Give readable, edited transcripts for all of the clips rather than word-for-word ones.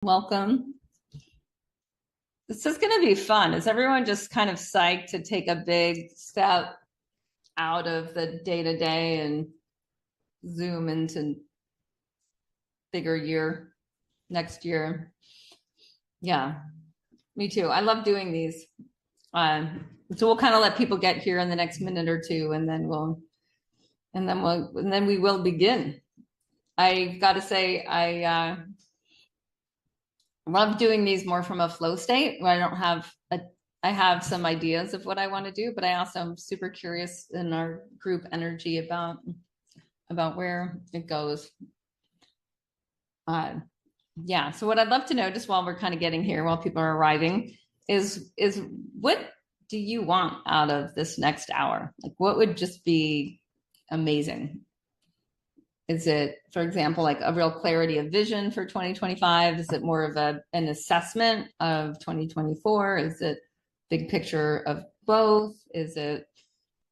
Welcome. This is going to be fun. Is everyone just kind of psyched to take a big step out of the day-to-day and zoom into bigger year next year? Yeah, me too. I love doing these. So we'll kind of let people get here in the next minute or two, and then we will begin. I got to say, I love doing these more from a flow state where I have some ideas of what I want to do, but I also am super curious in our group energy about where it goes. Yeah. So what I'd love to know, just while we're kind of getting here, while people are arriving, is what do you want out of this next hour? Like, what would just be amazing? Is it, for example, like a real clarity of vision for 2025? Is it more of an assessment of 2024? Is it big picture of both? Is it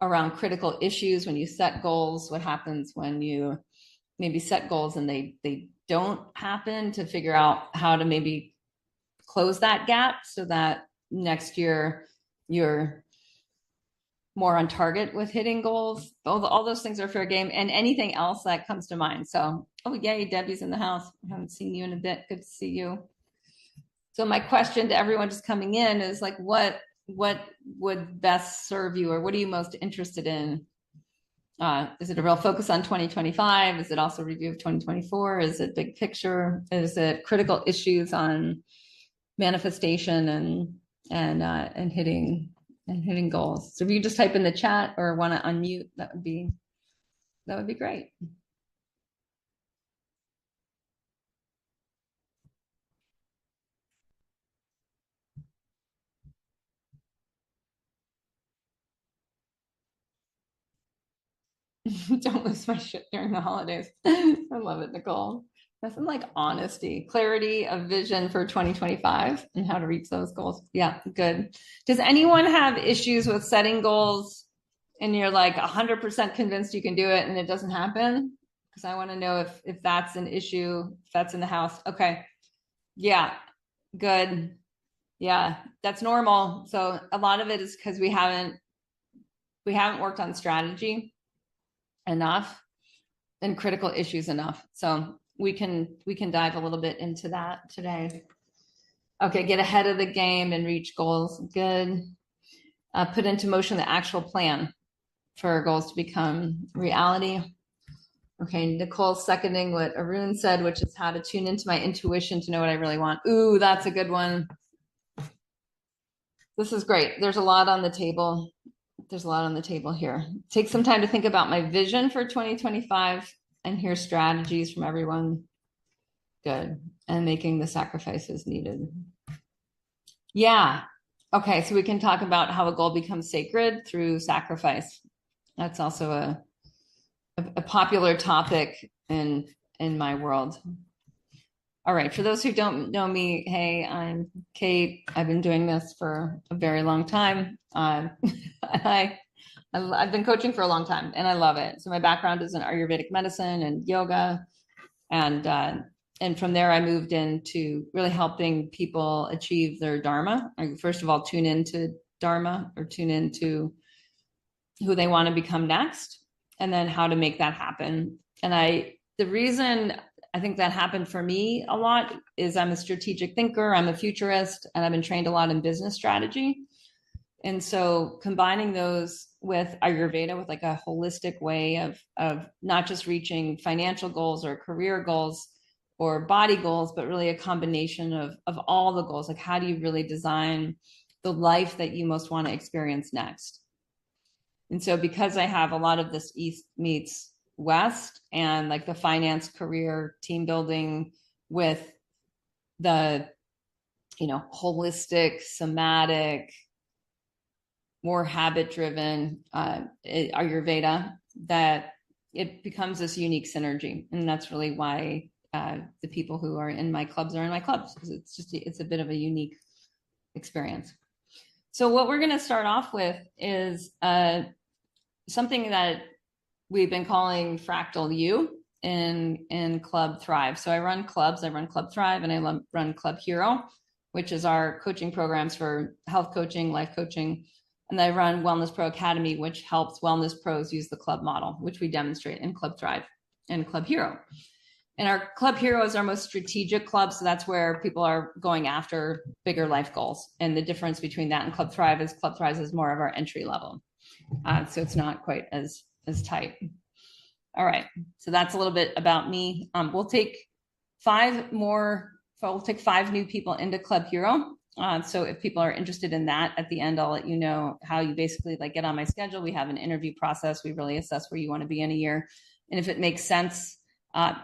around critical issues when you set goals? What happens when you maybe set goals and they don't happen, to figure out how to maybe close that gap so that next year you're more on target with hitting goals? All those things are fair game, and anything else that comes to mind. So, oh yay, Debbie's in the house. I haven't seen you in a bit. Good to see you. So my question to everyone just coming in is like, what would best serve you, or what are you most interested in? Is it a real focus on 2025? Is it also a review of 2024? Is it big picture? Is it critical issues on manifestation and hitting goals? So if you just type in the chat or want to unmute, that would be great. Don't lose my shit during the holidays. I love it, Nicole. Nothing like honesty, clarity of vision for 2025 and how to reach those goals. Yeah, good. Does anyone have issues with setting goals and you're like 100% convinced you can do it and it doesn't happen? Because I want to know if that's an issue, if that's in the house. Okay. Yeah, good. Yeah, that's normal. So a lot of it is because we haven't worked on strategy enough and critical issues enough. So we can dive a little bit into that today. Okay, get ahead of the game and reach goals. Good. Put into motion the actual plan for our goals to become reality. Okay, Nicole's seconding what Arun said, which is how to tune into my intuition to know what I really want. Ooh, that's a good one. This is great. There's a lot on the table. There's a lot on the table here. Take some time to think about my vision for 2025 and hear strategies from everyone. Good. And making the sacrifices needed. Yeah. Okay, so we can talk about how a goal becomes sacred through sacrifice. That's also a popular topic in my world. All right, for those who don't know me, hey, I'm Kate. I've been doing this for a very long time. I've been coaching for a long time and I love it. So my background is in Ayurvedic medicine and yoga. And from there, I moved into really helping people achieve their Dharma. First of all, tune into Dharma, or tune into who they want to become next, and then how to make that happen. And the reason I think that happened for me a lot is I'm a strategic thinker, I'm a futurist, and I've been trained a lot in business strategy. And so combining those with Ayurveda, with like a holistic way of not just reaching financial goals or career goals or body goals, but really a combination of all the goals. Like, how do you really design the life that you most want to experience next? And so because I have a lot of this East meets West, and like the finance, career, team building with the, holistic, somatic, more habit driven Ayurveda, that it becomes this unique synergy. And that's really why the people who are in my clubs are in my clubs, because it's a bit of a unique experience. So what we're going to start off with is something that we've been calling fractal you. in Club Thrive. So I run clubs. I run Club Thrive, and I run Club Hero, which is our coaching programs for health coaching, life coaching. And I run Wellness Pro Academy, which helps wellness pros use the club model, which we demonstrate in Club Thrive and Club Hero. And our Club Hero is our most strategic club. So that's where people are going after bigger life goals. And the difference between that and Club Thrive is more of our entry level. So it's not quite as tight. All right. So that's a little bit about me. We'll take 5 new people into Club Hero. So if people are interested in that, at the end, I'll let you know how you basically like get on my schedule. We have an interview process. We really assess where you want to be in a year. And if it makes sense,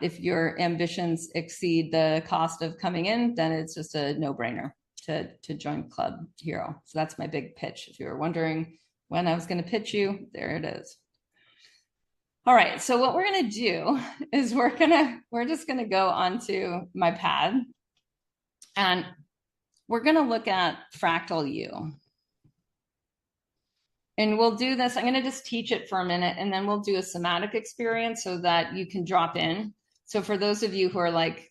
if your ambitions exceed the cost of coming in, then it's just a no-brainer to join Club Hero. So that's my big pitch. If you were wondering when I was going to pitch you, there it is. All right. So what we're going to do is we're just going to go onto my pad, and we're going to look at fractal you. And we'll do this. I'm going to just teach it for a minute, and then we'll do a somatic experience so that you can drop in. So for those of you who are like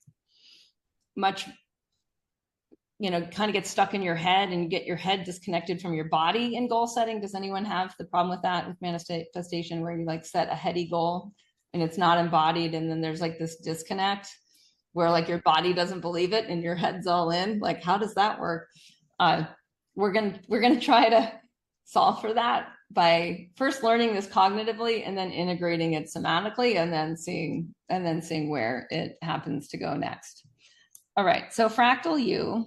much, kind of get stuck in your head and you get your head disconnected from your body in goal setting. Does anyone have the problem with that with manifestation, where you like set a heady goal and it's not embodied, and then there's like this disconnect where like your body doesn't believe it and your head's all in? Like, how does that work? We're gonna try to solve for that by first learning this cognitively and then integrating it somatically, and then seeing where it happens to go next. All right, so fractal you.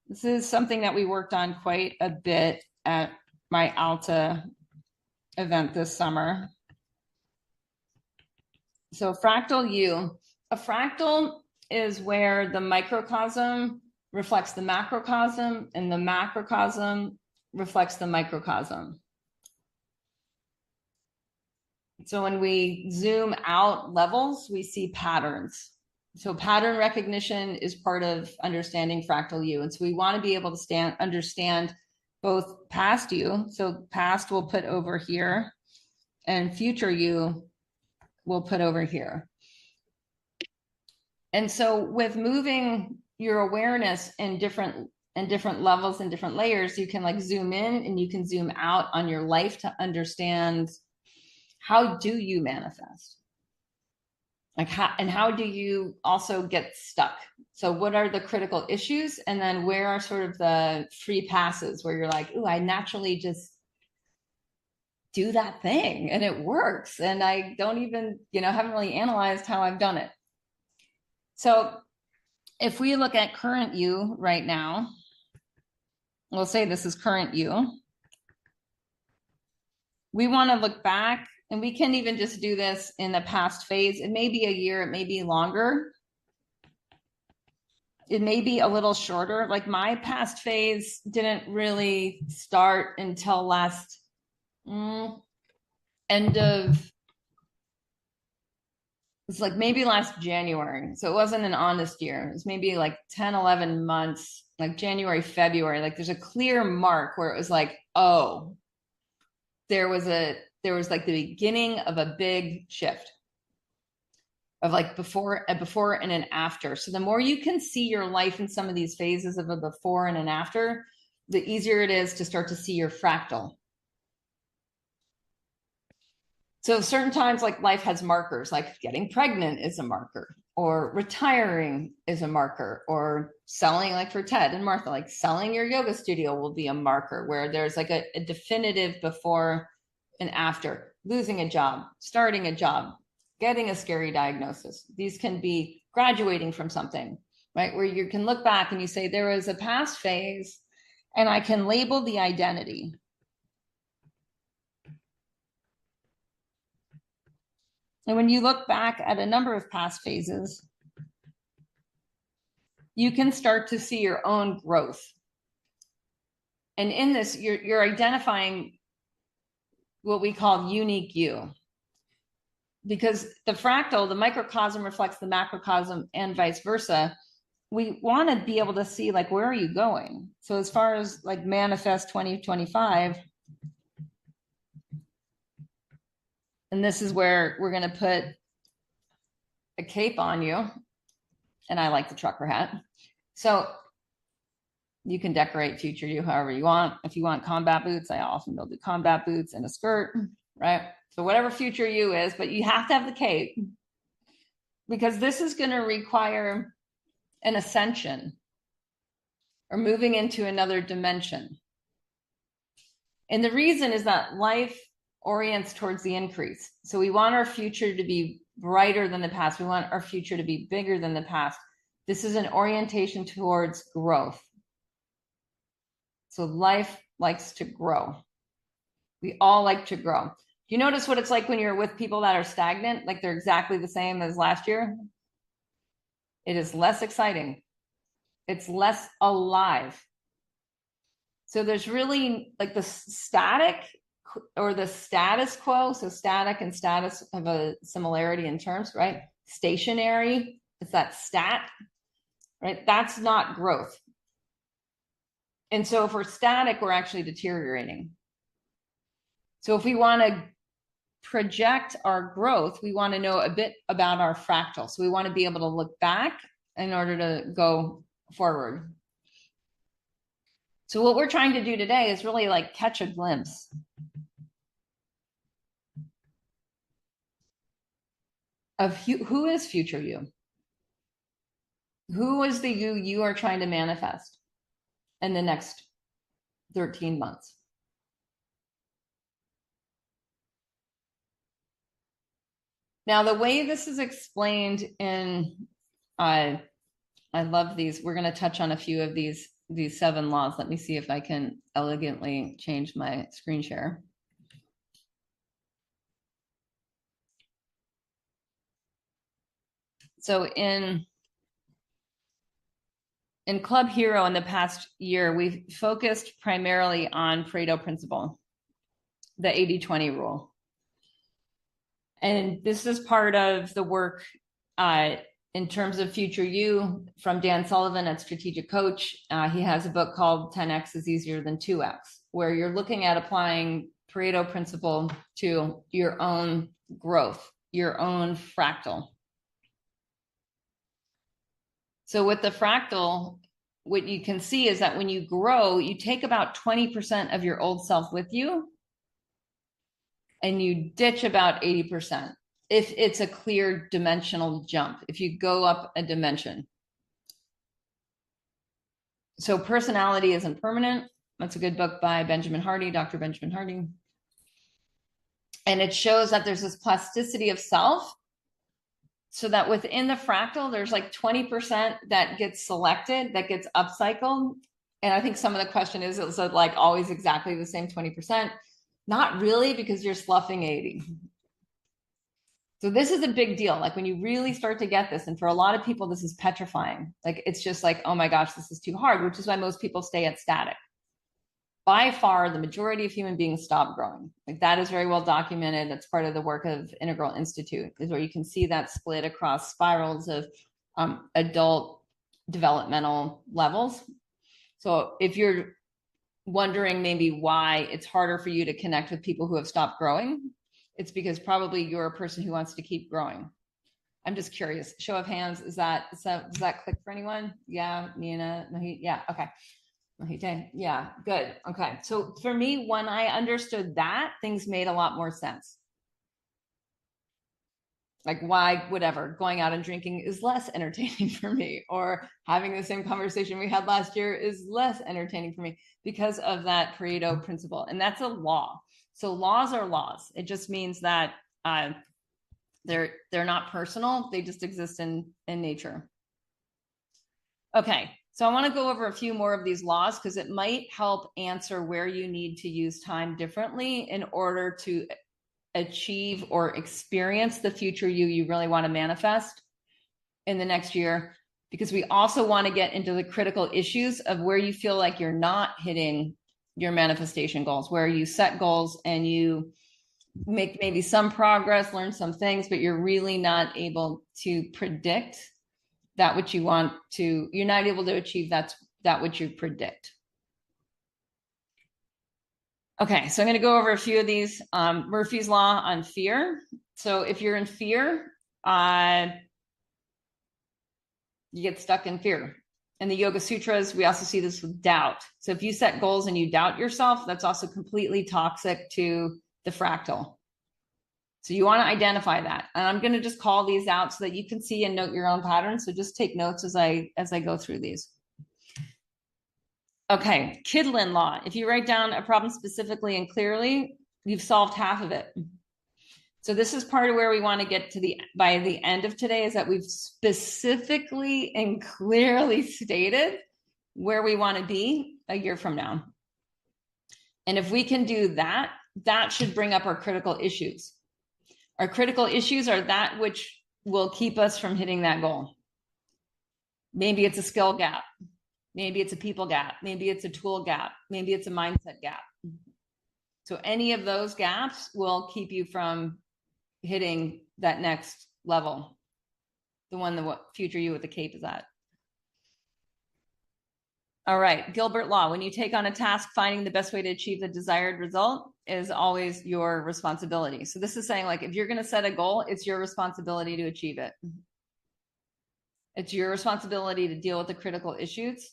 This is something that we worked on quite a bit at my Alta event this summer. So fractal you. A fractal is where the microcosm reflects the macrocosm, and the macrocosm reflects the microcosm. So when we zoom out levels, we see patterns. So pattern recognition is part of understanding fractal you. And so we want to be able to understand both past you. So past we'll put over here, and future you we'll put over here. And so with moving your awareness in different levels and different layers, you can like zoom in and you can zoom out on your life to understand, how do you manifest? Like how do you also get stuck? So what are the critical issues? And then where are sort of the free passes where you're like, oh, I naturally just do that thing and it works. And I don't even, haven't really analyzed how I've done it. So if we look at current you right now, we'll say this is current you. We want to look back, and we can even just do this in the past phase. It may be a year, it may be longer. It may be a little shorter. Like my past phase didn't really start until last it's like maybe last January. So it wasn't an honest year. It was maybe like 10, 11 months, like January, February. Like there's a clear mark where it was like, oh, there was like the beginning of a big shift of like before and an after. So the more you can see your life in some of these phases of a before and an after, the easier it is to start to see your fractal. So certain times like life has markers, like getting pregnant is a marker, or retiring is a marker, or selling, like for Ted and Martha, like selling your yoga studio will be a marker where there's like a definitive before and after. Losing a job, starting a job, getting a scary diagnosis. These can be graduating from something, right? Where you can look back and you say, there was a past phase and I can label the identity. And when you look back at a number of past phases, you can start to see your own growth. And in this, you're identifying what we call unique you. Because the fractal, the microcosm reflects the macrocosm and vice versa. We want to be able to see, like, where are you going? So as far as like manifest 2025, and this is where we're going to put a cape on you, and I like the trucker hat. So you can decorate future you however you want. If you want combat boots, I often will do combat boots and a skirt, right? So whatever future you is, but you have to have the cape because this is going to require an ascension or moving into another dimension. And the reason is that life orients towards the increase. So we want our future to be brighter than the past. We want our future to be bigger than the past. This is an orientation towards growth. So life likes to grow. We all like to grow. Do you notice what it's like when you're with people that are stagnant? Like they're exactly the same as last year? It is less exciting. It's less alive. So there's really like the static or the status quo. So static and status have a similarity in terms, right? Stationary, it's that stat, right? That's not growth. And so if we're static, we're actually deteriorating. So if we want to project our growth, we want to know a bit about our fractal. So we want to be able to look back in order to go forward. So what we're trying to do today is really like catch a glimpse of who is future you? Who is the you are trying to manifest in the next 13 months? Now, the way this is explained in, I love these. We're going to touch on a few of these 7 laws. Let me see if I can elegantly change my screen share. So in Club Hero in the past year, we've focused primarily on Pareto principle, the 80-20 rule. And this is part of the work in terms of future you from Dan Sullivan at Strategic Coach. He has a book called 10X is Easier Than 2X, where you're looking at applying Pareto principle to your own growth, your own fractal. So with the fractal, what you can see is that when you grow, you take about 20% of your old self with you and you ditch about 80%. If it's a clear dimensional jump, if you go up a dimension. So personality isn't permanent. That's a good book by Benjamin Hardy, Dr. Benjamin Hardy. And it shows that there's this plasticity of self, so that within the fractal, there's like 20% that gets selected, that gets upcycled. And I think some of the question is it like always exactly the same 20%? Not really, because you're sloughing 80. So this is a big deal. Like when you really start to get this, and for a lot of people, this is petrifying. Like it's just like, oh my gosh, this is too hard, which is why most people stay at static. By far, the majority of human beings stop growing. Like that is very well documented. That's part of the work of Integral Institute, is where you can see that split across spirals of adult developmental levels. So if you're wondering maybe why it's harder for you to connect with people who have stopped growing, it's because probably you're a person who wants to keep growing. I'm just curious. Show of hands. Does that click for anyone? Yeah, Nina. Yeah. Okay. Yeah, good. Okay. So for me, when I understood that, things made a lot more sense. Like why, whatever, going out and drinking is less entertaining for me, or having the same conversation we had last year is less entertaining for me because of that Pareto principle. And that's a law. So laws are laws. It just means that they're not personal. They just exist in nature. Okay. So I want to go over a few more of these laws because it might help answer where you need to use time differently in order to achieve or experience the future you really want to manifest in the next year. Because we also want to get into the critical issues of where you feel like you're not hitting your manifestation goals, where you set goals and you make maybe some progress, learn some things, but you're really not able to predict that which you want to, you're not able to achieve that which you predict. Okay, so I'm going to go over a few of these. Murphy's Law on fear. So if you're in fear, You get stuck in fear. In the Yoga Sutras, we also see this with doubt. So if you set goals and you doubt yourself, that's also completely toxic to the fractal. So you want to identify that. And I'm going to just call these out so that you can see and note your own patterns. So just take notes as I go through these. Okay, Kydland law. If you write down a problem specifically and clearly, you've solved half of it. So this is part of where we want to get to by the end of today, is that we've specifically and clearly stated where we want to be a year from now. And if we can do that, that should bring up our critical issues. Our critical issues are that which will keep us from hitting that goal. Maybe it's a skill gap. Maybe it's a people gap. Maybe it's a tool gap. Maybe it's a mindset gap. So any of those gaps will keep you from hitting that next level, the one the future you with the cape is at. All right, Gilbert law. When you take on a task, finding the best way to achieve the desired result is always your responsibility. So this is saying, like, if you're going to set a goal, it's your responsibility to achieve it. It's your responsibility to deal with the critical issues.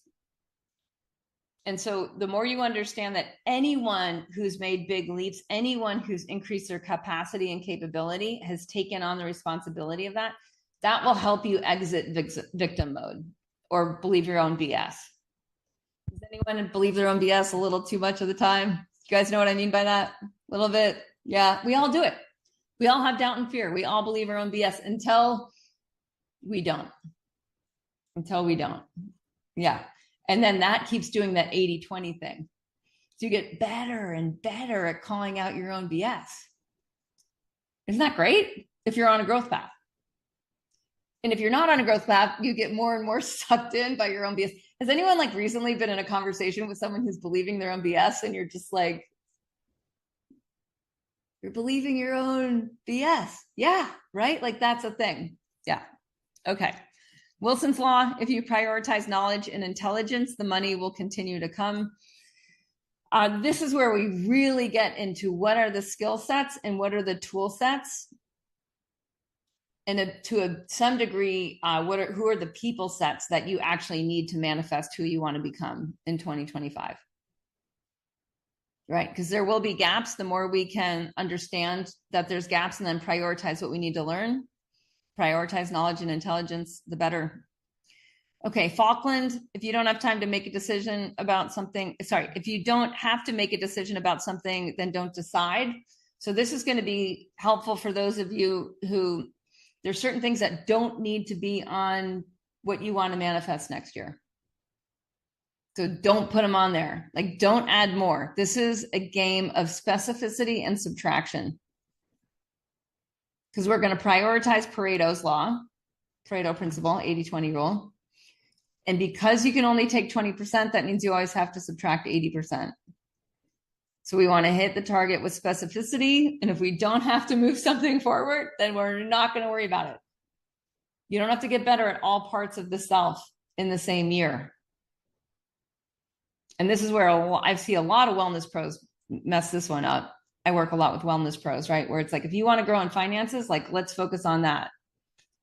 And so the more you understand that anyone who's made big leaps, anyone who's increased their capacity and capability has taken on the responsibility of that, that will help you exit victim mode or believe your own BS. Does anyone believe their own BS a little too much of the time? You guys know what I mean by that? A little bit. Yeah, we all do it. We all have doubt and fear. We all believe our own BS until we don't. Until we don't. Yeah. And then that keeps doing that 80-20 thing. So you get better and better at calling out your own BS. Isn't that great? If you're on a growth path. And if you're not on a growth path, you get more and more sucked in by your own BS. Has anyone like recently been in a conversation with someone who's believing their own BS and you're just like, you're believing your own BS? Yeah, right? Like that's a thing. Yeah. Okay. Wilson's law, if you prioritize knowledge and intelligence, the money will continue to come. This is where we really get into what are the skill sets and what are the tool sets. And to some degree, who are the people sets that you actually need to manifest who you want to become in 2025? Right? Because there will be gaps. The more we can understand that there's gaps and then prioritize what we need to learn, prioritize knowledge and intelligence, the better. Okay, Falkland, if you don't have time to make a decision about something, if you don't have to make a decision about something, then don't decide. So this is going to be helpful for those of you who there's certain things that don't need to be on what you want to manifest next year. So don't put them on there. Like, don't add more. This is a game of specificity and subtraction. Because we're going to prioritize Pareto's law, Pareto principle, 80-20 rule. And because you can only take 20%, that means you always have to subtract 80%. So we want to hit the target with specificity. And if we don't have to move something forward, then we're not going to worry about it. You don't have to get better at all parts of the self in the same year. And this is where I see a lot of wellness pros mess this one up. I work a lot with wellness pros, right? Where it's like, if you want to grow in finances, like let's focus on that,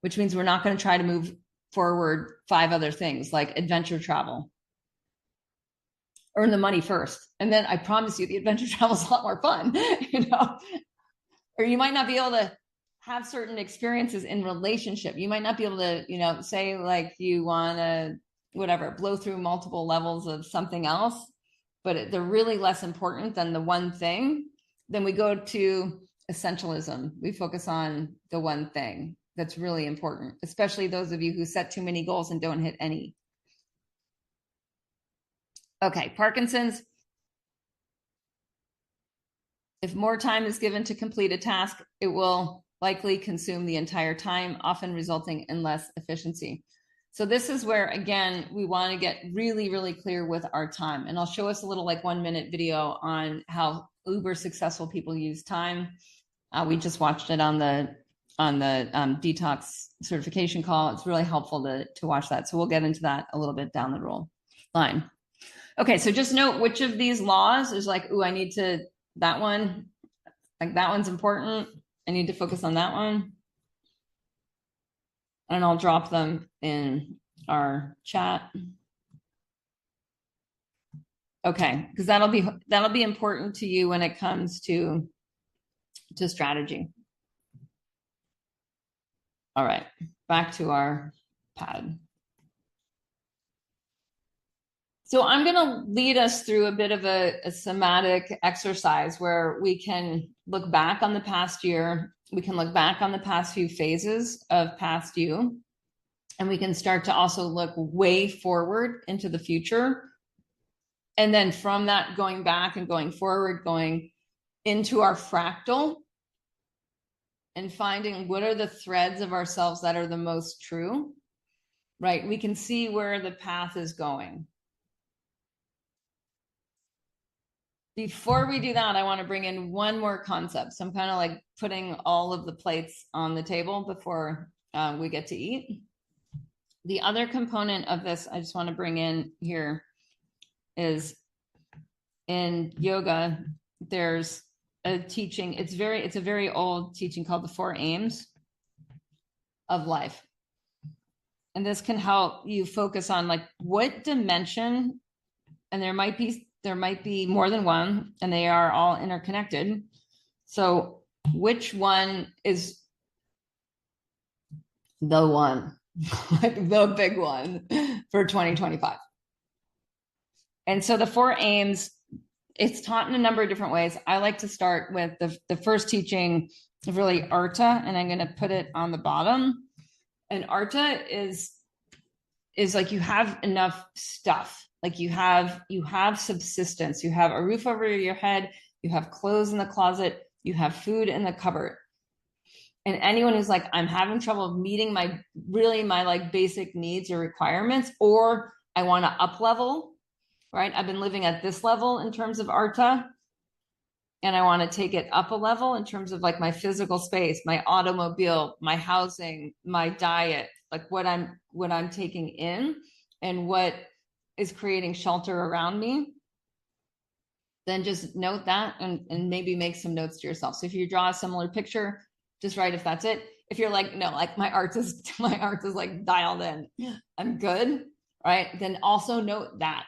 which means we're not going to try to move forward 5 other things like adventure travel. Earn the money first. And then I promise you the adventure travel is a lot more fun, or you might not be able to have certain experiences in relationship. You might not be able to, say like you want to, blow through multiple levels of something else, but they're really less important than the one thing. Then we go to essentialism. We focus on the one thing that's really important, especially those of you who set too many goals and don't hit any. Okay, Parkinson's. If more time is given to complete a task, it will likely consume the entire time, often resulting in less efficiency. So this is where, again, we want to get really, really clear with our time. And I'll show us a little 1-minute video on how uber successful people use time. We just watched it on the detox certification call. It's really helpful to watch that. So we'll get into that a little bit down the line. Okay, so just note which of these laws is like, I need to, that one, like that one's important. I need to focus on that one. And I'll drop them in our chat. Okay, because that'll be important to you when it comes to strategy. All right, back to our pad. So I'm going to lead us through a bit of a somatic exercise where we can look back on the past year. We can look back on the past few phases of past you. And we can start to also look way forward into the future. And then from that, going back and going forward, going into our fractal and finding what are the threads of ourselves that are the most true, right? We can see where the path is going. Before we do that, I want to bring in one more concept. So I'm kind of like putting all of the plates on the table before we get to eat. The other component of this I just want to bring in here is in yoga, there's a teaching. It's a very old teaching called the 4 aims of life. And this can help you focus on like what dimension, and there might be more than one, and they are all interconnected. So which one is the one, like the big one for 2025? And so the 4 aims, it's taught in a number of different ways. I like to start with the first teaching, really Arta, and I'm going to put it on the bottom. And Arta is like you have enough stuff. Like you have subsistence. You have a roof over your head. You have clothes in the closet. You have food in the cupboard. And anyone who's like, I'm having trouble meeting my like basic needs or requirements, or I want to up level, right? I've been living at this level in terms of Arta, and I want to take it up a level in terms of like my physical space, my automobile, my housing, my diet, like what I'm taking in and what is creating shelter around me. Then just note that and maybe make some notes to yourself. So if you draw a similar picture, just write if that's it. If you're like, no, like my art is like dialed in, I'm good, right? Then also note that,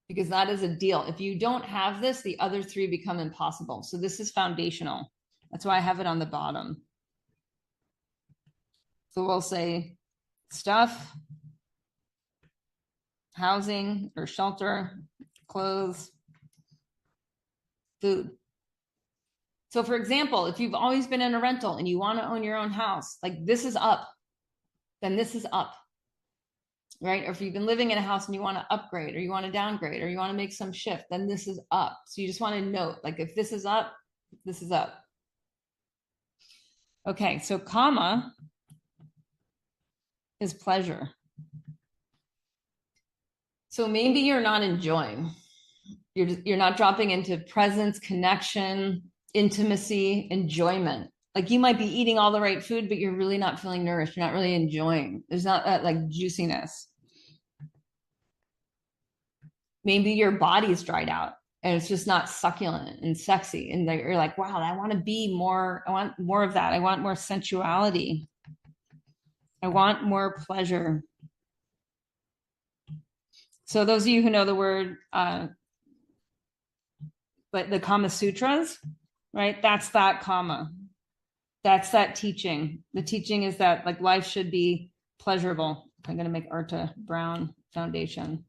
because that is a deal. If you don't have this, the other 3 become impossible. So this is foundational. That's why I have it on the bottom. So we'll say stuff, housing or shelter, clothes, food. So for example, if you've always been in a rental and you want to own your own house, like this is up, then this is up, right? Or if you've been living in a house and you want to upgrade or you want to downgrade or you want to make some shift, then this is up. So you just want to note, like if this is up, this is up. Okay, so comma is pleasure. So maybe you're not enjoying. You're not dropping into presence, connection, intimacy, enjoyment. Like you might be eating all the right food, but you're really not feeling nourished. You're not really enjoying. There's not that like juiciness. Maybe your body's dried out and it's just not succulent and sexy. And you're like, wow, I want to be more. I want more of that. I want more sensuality. I want more pleasure. So those of you who know the word, but the Kama Sutras, right? That's that comma. That's that teaching. The teaching is that like life should be pleasurable. I'm going to make Arta brown foundation.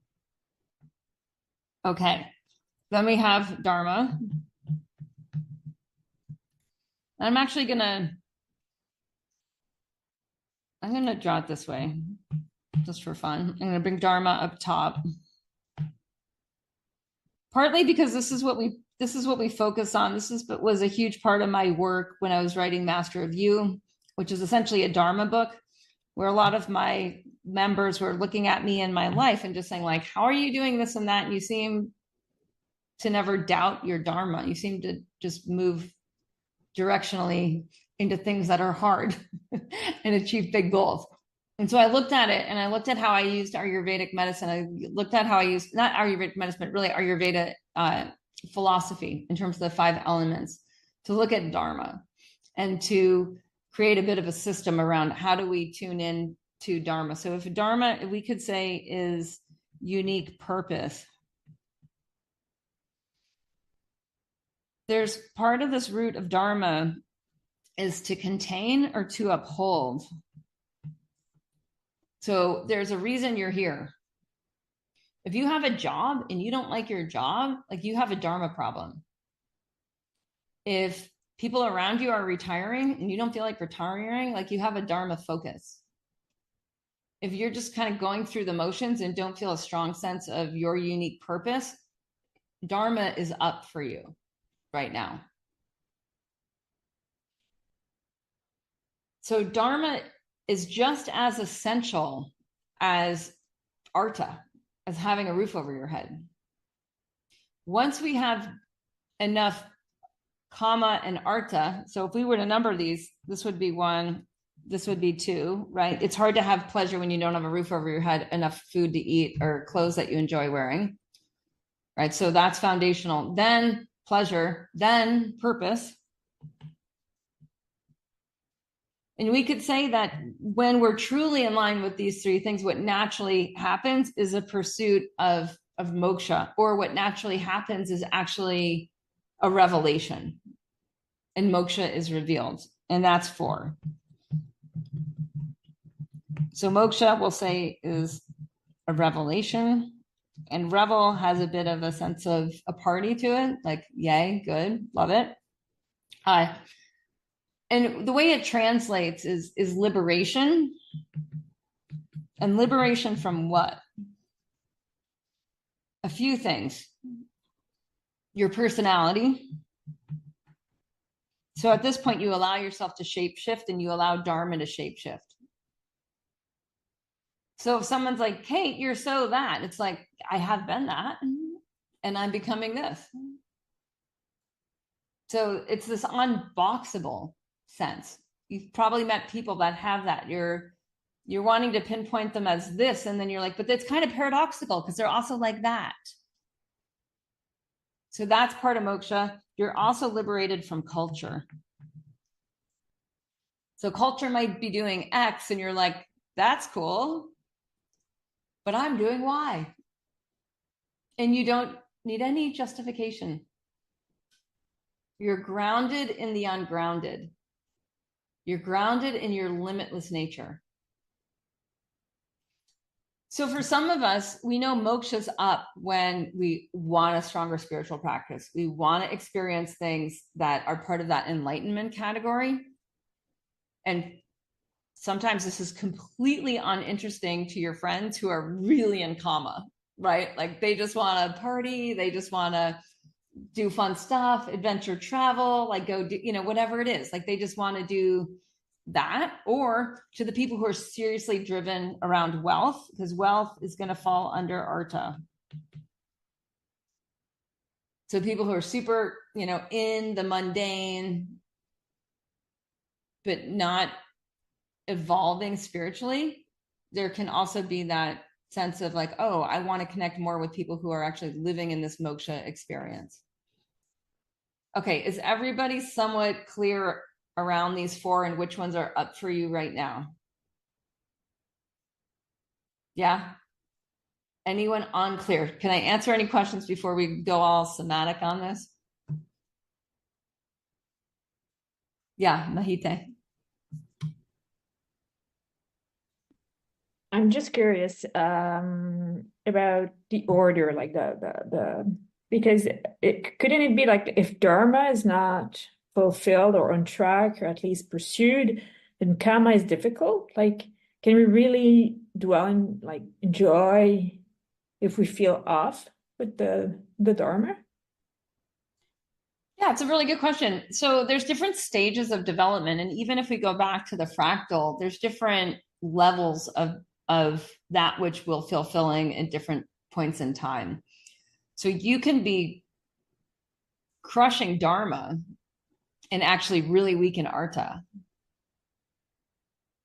Okay. Then we have Dharma. I'm actually going to draw it this way just for fun. I'm going to bring Dharma up top. Partly because this is what we focus on. Was a huge part of my work when I was writing Master of You, which is essentially a Dharma book, where a lot of my members were looking at me in my life and just saying like, how are you doing this and that? And you seem to never doubt your Dharma. You seem to just move directionally into things that are hard and achieve big goals. And so I looked at it and I looked at how I used Ayurvedic medicine. I looked at how I used, not Ayurvedic medicine, but really Ayurveda philosophy in terms of the 5 elements to look at Dharma and to create a bit of a system around how do we tune in to dharma. So if dharma, we could say, is unique purpose, there's part of this root of dharma is to contain or to uphold. So there's a reason you're here. If you have a job and you don't like your job, like, you have a dharma problem. If people around you are retiring and you don't feel like retiring, like, you have a dharma focus. If you're just kind of going through the motions and don't feel a strong sense of your unique purpose, dharma is up for you right now. So dharma is just as essential as artha, as having a roof over your head. Once we have enough kama and artha, so if we were to number these, this would be 1, this would be 2, right? It's hard to have pleasure when you don't have a roof over your head, enough food to eat, or clothes that you enjoy wearing, right? So that's foundational. Then pleasure, then purpose. And we could say that when we're truly in line with these 3 things, what naturally happens is a pursuit of moksha, or what naturally happens is actually a revelation, and moksha is revealed, and that's 4. So moksha, we'll say, is a revelation, and revel has a bit of a sense of a party to it, like, yay, good, love it. And the way it translates is liberation. And liberation from what? A few things. Your personality. So at this point, you allow yourself to shapeshift, and you allow dharma to shapeshift. So if someone's like, Kate, you're so that, it's like, I have been that, and I'm becoming this. So it's this unboxable sense. You've probably met people that have that. You're wanting to pinpoint them as this, and then you're like, but that's kind of paradoxical because they're also like that. So that's part of moksha. You're also liberated from culture. So culture might be doing X, and you're like, that's cool, but I'm doing Y. And you don't need any justification. You're grounded in the ungrounded. You're grounded in your limitless nature. So for some of us, we know moksha's up when we want a stronger spiritual practice. We want to experience things that are part of that enlightenment category. And sometimes this is completely uninteresting to your friends who are really in kama, right? Like, they just want to party. They just want to do fun stuff, adventure travel, like go do, whatever it is. Like, they just want to do that. Or to the people who are seriously driven around wealth, because wealth is going to fall under artha. So people who are super, in the mundane, but not evolving spiritually, there can also be that sense of like, oh, I want to connect more with people who are actually living in this moksha experience. Okay, is everybody somewhat clear around these 4 and which ones are up for you right now? Yeah? Anyone unclear? Can I answer any questions before we go all somatic on this? Yeah, Mahite. I'm just curious about the order, like the because couldn't it be like, if dharma is not fulfilled or on track, or at least pursued, then karma is difficult? Like, can we really dwell in, like, enjoy if we feel off with the dharma? Yeah, it's a really good question. So there's different stages of development. And even if we go back to the fractal, there's different levels of that which will fulfilling at different points in time. So you can be crushing dharma and actually really weaken artha.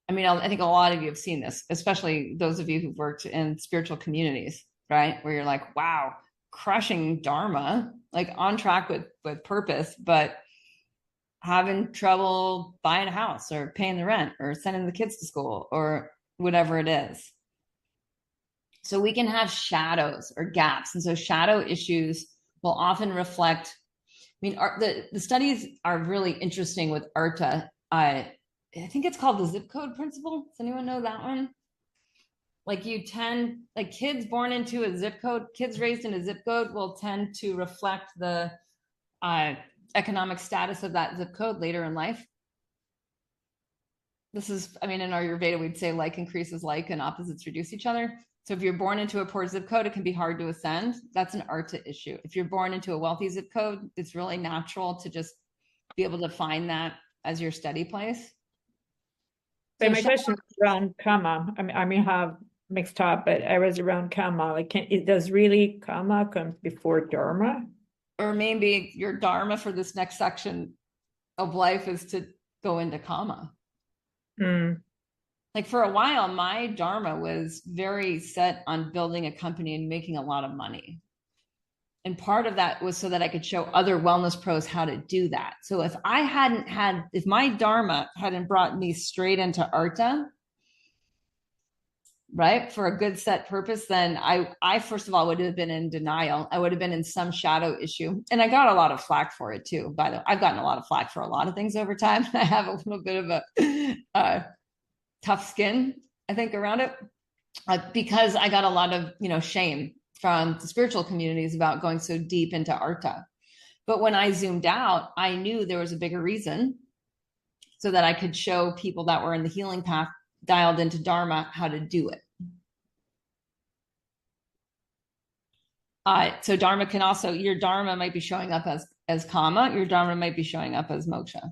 I mean, I think a lot of you have seen this, especially those of you who've worked in spiritual communities, right? Where you're like, wow, crushing dharma, like on track with purpose, but having trouble buying a house or paying the rent or sending the kids to school or whatever it is. So we can have shadows or gaps. And so shadow issues will often reflect, I mean, the studies are really interesting with ARTA. I think it's called the zip code principle. Does anyone know that one? Like like kids born into a zip code, kids raised in a zip code will tend to reflect the uh, economic status of that zip code later in life. This is, I mean, in Ayurveda, we'd say like increases like and opposites reduce each other. So if you're born into a poor zip code, it can be hard to ascend. That's an ARTA issue. If you're born into a wealthy zip code, it's really natural to just be able to find that as your steady place. So So my question is around karma. I may have mixed up, but I was around karma. Like, does really karma come before dharma? or maybe your dharma for this next section of life is to go into kama. Mm. Like for a while, my dharma was very set on building a company and making a lot of money. And part of that was so that I could show other wellness pros how to do that. So if my dharma hadn't brought me straight into Arta, right, for a good set purpose, then I first of all would have been in denial. I would have been in some shadow issue. And I got a lot of flack for it too. By the way, I've gotten a lot of flack for a lot of things over time. I have a little bit of a tough skin, I think, around it, because I got a lot of shame from the spiritual communities about going so deep into Arta. But when I zoomed out, I knew there was a bigger reason, so that I could show people that were in the healing path, dialed into Dharma, how to do it. So Dharma can also, your Dharma might be showing up as Kama, your Dharma might be showing up as Moksha.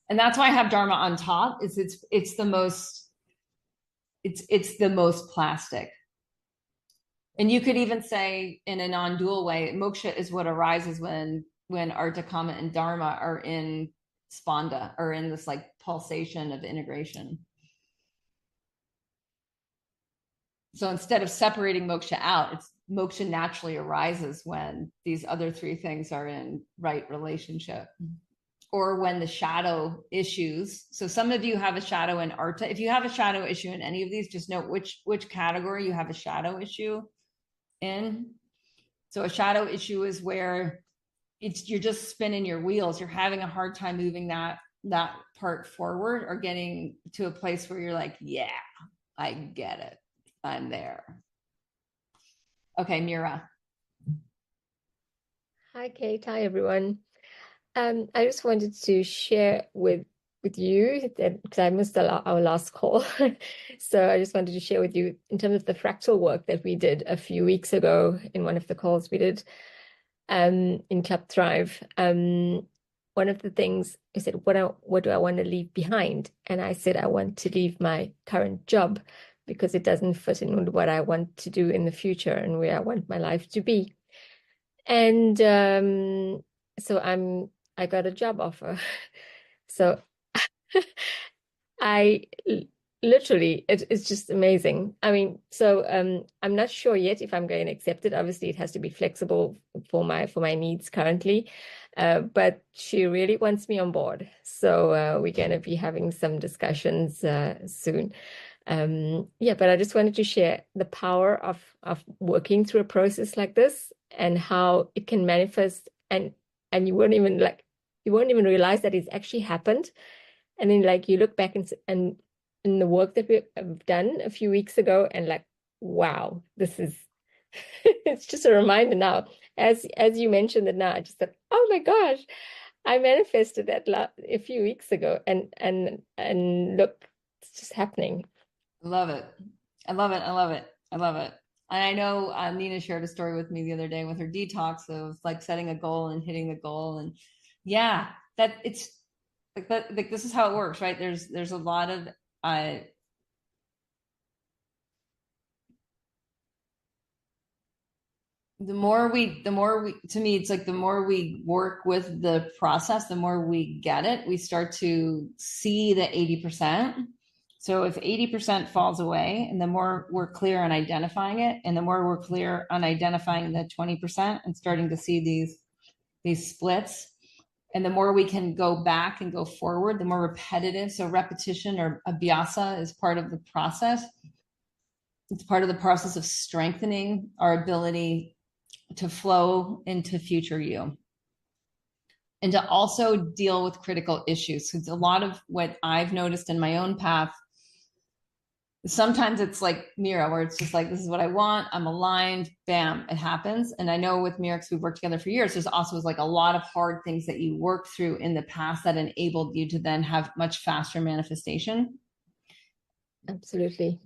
And that's why I have Dharma on top. It's the most plastic. And you could even say in a non-dual way, moksha is what arises when Artha, Kama, and Dharma are in spanda, or in this like pulsation of integration. So instead of separating moksha out, moksha naturally arises when these other three things are in right relationship. Or when the shadow issues. So some of you have a shadow in Artha. If you have a shadow issue in any of these, just note which category you have a shadow issue in. So a shadow issue is where you're just spinning your wheels. You're having a hard time moving that part forward, or getting to a place where you're like, yeah, I get it. I'm there. Okay, Mira. Hi, Kate. Hi, everyone. I just wanted to share with you that, because I missed our last call. So I just wanted to share with you in terms of the fractal work that we did a few weeks ago in one of the calls we did in Club Thrive. One of the things I said, what do I want to leave behind? And I said, I want to leave my current job because it doesn't fit in with what I want to do in the future and where I want my life to be. And so I got a job offer. So I literally, it's just amazing. I mean, so I'm not sure yet if I'm going to accept it. Obviously, it has to be flexible for my needs currently. But she really wants me on board. So we're going to be having some discussions soon. Yeah, but I just wanted to share the power of working through a process like this, and how it can manifest, and you won't even realize that it's actually happened. And then like you look back and in the work that we have done a few weeks ago, and like, wow, this is it's just a reminder now. As you mentioned it now, I just thought, oh my gosh, I manifested that a few weeks ago, and look, it's just happening. Love it. I love it. I love it. I love it. And I know Nina shared a story with me the other day with her detox of like setting a goal and hitting the goal. And yeah, that it's like that, like this is how it works, right? There's a lot of the more we to me, it's like the more we work with the process, the more we get it. We start to see the 80%. So if 80% falls away, and the more we're clear on identifying it, and the more we're clear on identifying the 20% and starting to see these splits, And the more we can go back and go forward, the more repetitive. So repetition or abhyasa is part of the process. It's part of the process of strengthening our ability to flow into future you. And to also deal with critical issues. Because a lot of what I've noticed in my own path, sometimes it's like Mira, where it's just like, this is what I want, I'm aligned, bam, it happens. And I know with Mira, because we've worked together for years, there's also like a lot of hard things that you worked through in the past that enabled you to then have much faster manifestation. Absolutely.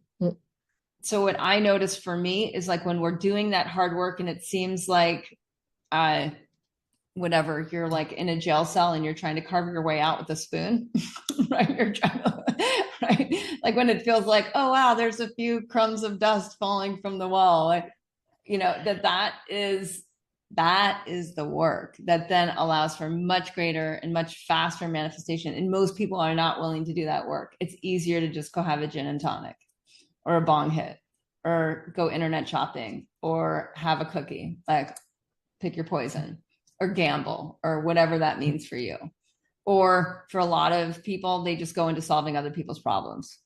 So what I notice for me is like when we're doing that hard work and it seems like whatever, you're like in a jail cell and you're trying to carve your way out with a spoon, right? You're trying to, right? Like when it feels like, oh, wow, there's a few crumbs of dust falling from the wall. Like, you know, that is the work that then allows for much greater and much faster manifestation. And most people are not willing to do that work. It's easier to just go have a gin and tonic or a bong hit or go internet shopping or have a cookie, like pick your poison, or gamble, or whatever that means for you. Or for a lot of people, they just go into solving other people's problems,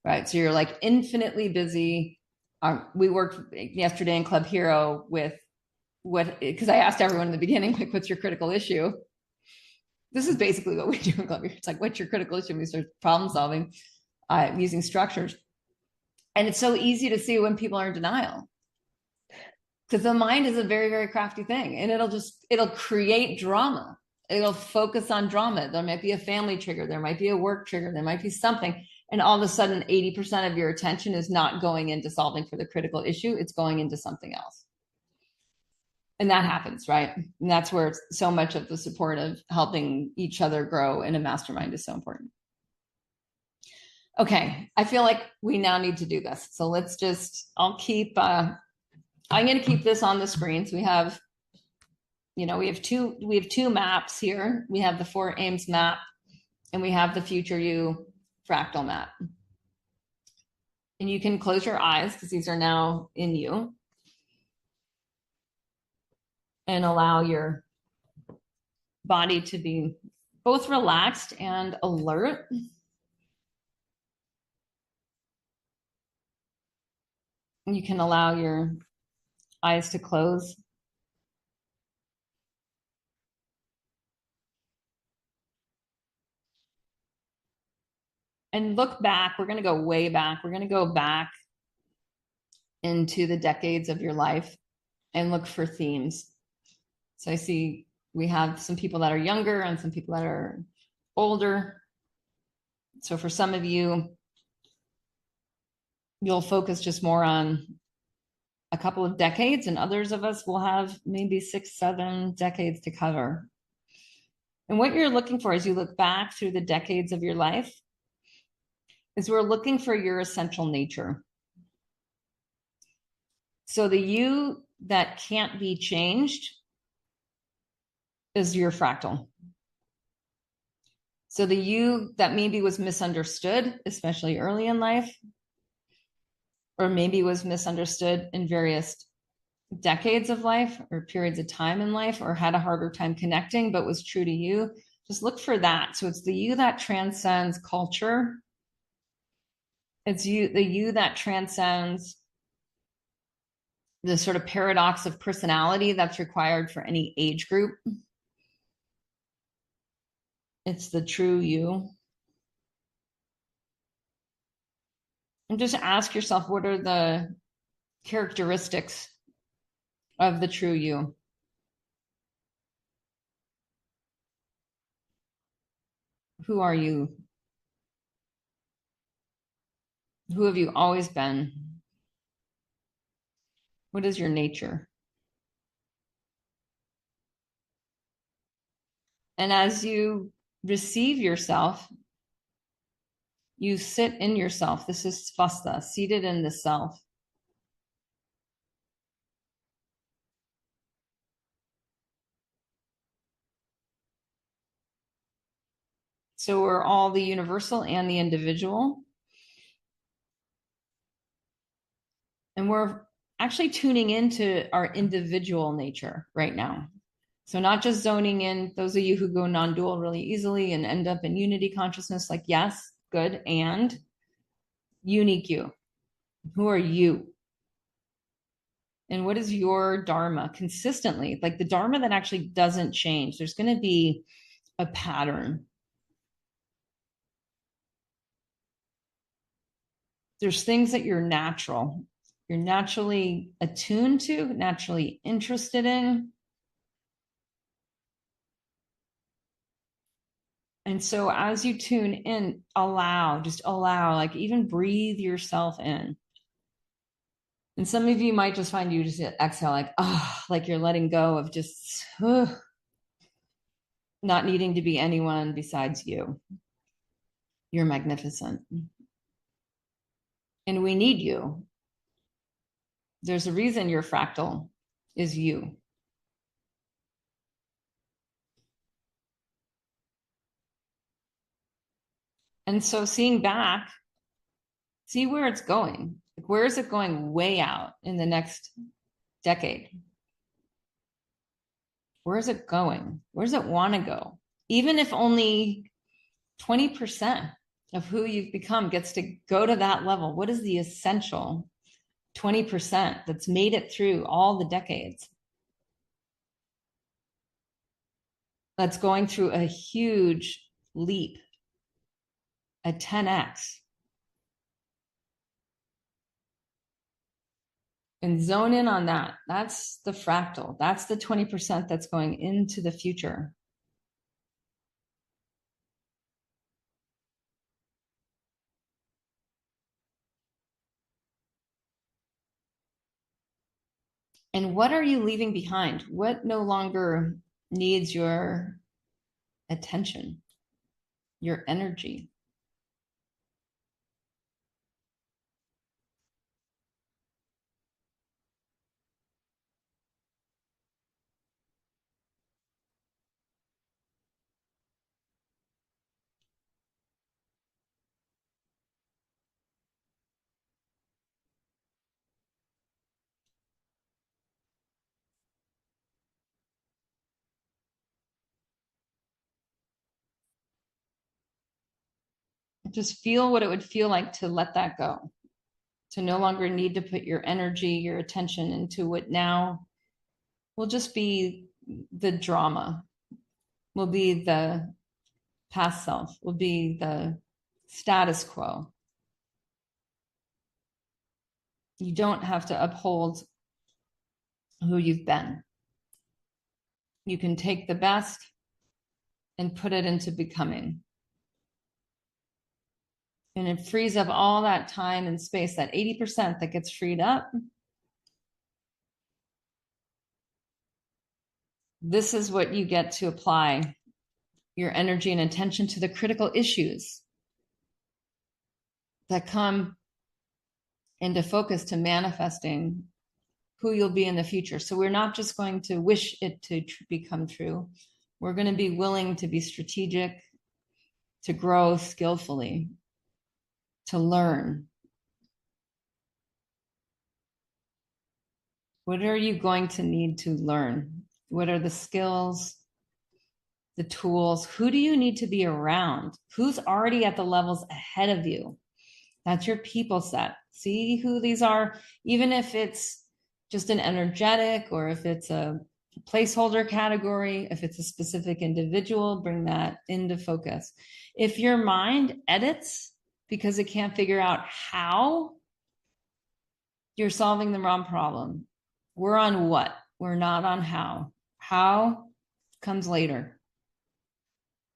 right? So you're like infinitely busy. We worked yesterday in Club Hero with because I asked everyone in the beginning, like, what's your critical issue? This is basically what we do in Club Hero. It's like, what's your critical issue? We start problem solving using structures. And it's so easy to see when people are in denial. Because the mind is a very, very crafty thing, and it'll create drama. It'll focus on drama. There might be a family trigger. There might be a work trigger. There might be something. And all of a sudden, 80% of your attention is not going into solving for the critical issue. It's going into something else. And that happens, right? And that's where so much of the support of helping each other grow in a mastermind is so important. Okay, I feel like we now need to do this. So let's just, I'm going to keep this on the screen. So we have, we have two maps here. We have the 4 aims map and we have the future you fractal map. And you can close your eyes because these are now in you. And allow your body to be both relaxed and alert. And you can allow your eyes to close. And look back. We're going to go way back. We're going to go back into the decades of your life and look for themes. So I see we have some people that are younger and some people that are older. So for some of you, you'll focus just more on a couple of decades, and others of us will have maybe 6, 7 decades to cover. And what you're looking for as you look back through the decades of your life is we're looking for your essential nature. So the you that can't be changed is your fractal. So the you that maybe was misunderstood, especially early in life, or maybe was misunderstood in various decades of life or periods of time in life, or had a harder time connecting, but was true to you, just look for that. So it's the you that transcends culture. It's the you that transcends the sort of paradox of personality that's required for any age group. It's the true you. And just ask yourself, what are the characteristics of the true you? Who are you? Who have you always been? What is your nature? And as you receive yourself, you sit in yourself. This is svasta, seated in the self. So we're all the universal and the individual. And we're actually tuning into our individual nature right now. So not just zoning in, those of you who go non-dual really easily and end up in unity consciousness, like, yes, good. And unique you. Who are you? And what is your dharma consistently? Like the dharma that actually doesn't change. There's going to be a pattern. There's things that you're naturally attuned to, naturally interested in. And so as you tune in, just allow, like even breathe yourself in. And some of you might just find you just exhale, like, oh, like you're letting go of just not needing to be anyone besides you. You're magnificent. And we need you. There's a reason your fractal is you. And so seeing back, see where it's going. Like, where is it going way out in the next decade? Where is it going? Where does it want to go? Even if only 20% of who you've become gets to go to that level, what is the essential 20% that's made it through all the decades? That's going through a huge leap, a 10x. And zone in on that. That's the fractal. That's the 20% that's going into the future. And what are you leaving behind? What no longer needs your attention, your energy? Just feel what it would feel like to let that go, to no longer need to put your energy, your attention into what now will just be the drama, will be the past self, will be the status quo. You don't have to uphold who you've been. You can take the best and put it into becoming. And it frees up all that time and space, that 80% that gets freed up. This is what you get to apply your energy and attention to, the critical issues that come into focus to manifesting who you'll be in the future. So we're not just going to wish it to become true. We're going to be willing to be strategic, to grow skillfully, to learn. What are you going to need to learn? What are the skills, the tools? Who do you need to be around? Who's already at the levels ahead of you? That's your people set. See who these are, even if it's just an energetic, or if it's a placeholder category, if it's a specific individual, bring that into focus. If your mind edits because it can't figure out how, you're solving the wrong problem. We're on what? We're not on how. How comes later.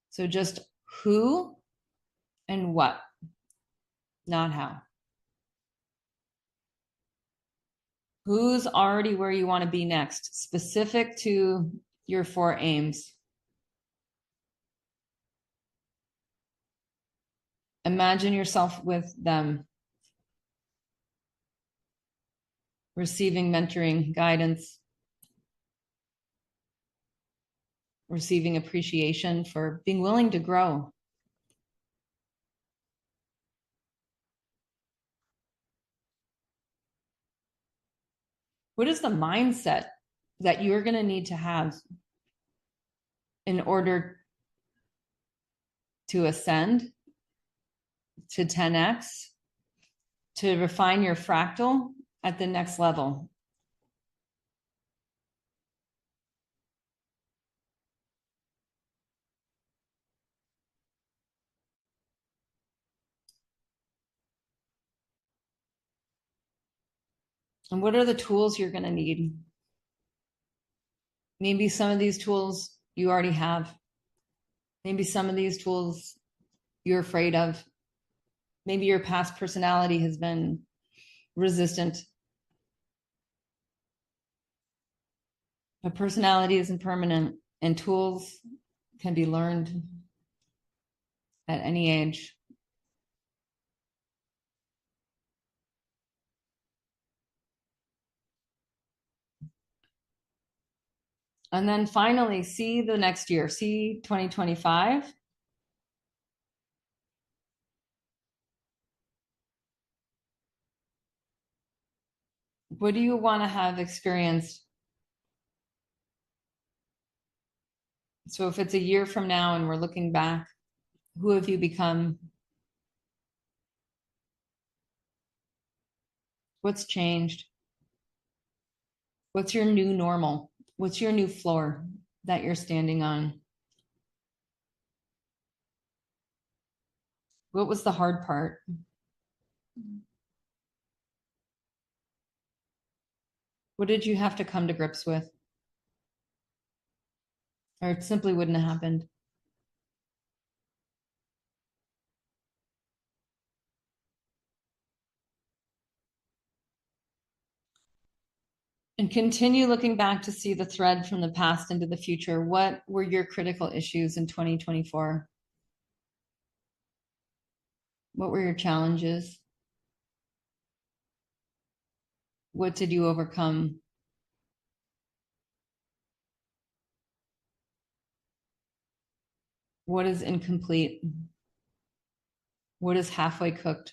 So just who and what, not how. Who's already where you want to be next, specific to your 4 aims. Imagine yourself with them, receiving mentoring, guidance, receiving appreciation for being willing to grow. What is the mindset that you're going to need to have in order to ascend to 10x, to refine your fractal at the next level. And what are the tools you're going to need? Maybe some of these tools you already have. Maybe some of these tools you're afraid of. Maybe your past personality has been resistant. But personality isn't permanent, and tools can be learned at any age. And then finally, see the next year, see 2025. What do you want to have experienced? So if it's a year from now and we're looking back, who have you become? What's changed? What's your new normal? What's your new floor that you're standing on? What was the hard part? What did you have to come to grips with? Or it simply wouldn't have happened? And continue looking back to see the thread from the past into the future. What were your critical issues in 2024? What were your challenges? What did you overcome? What is incomplete? What is halfway cooked?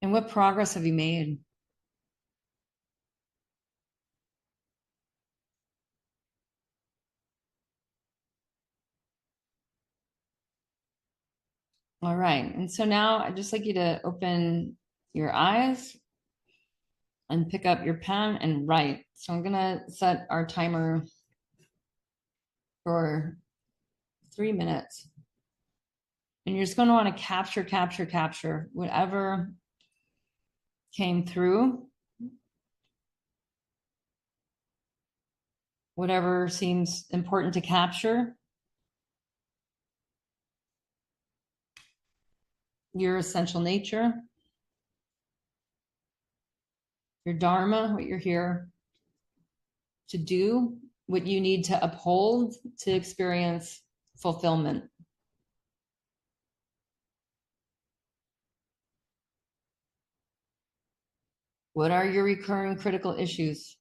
And what progress have you made? All right. And so now I'd just like you to open your eyes and pick up your pen and write. So I'm going to set our timer for 3 minutes. And you're just going to want to capture whatever came through, whatever seems important to capture. Your essential nature, your dharma, what you're here to do, what you need to uphold to experience fulfillment. What are your recurring critical issues?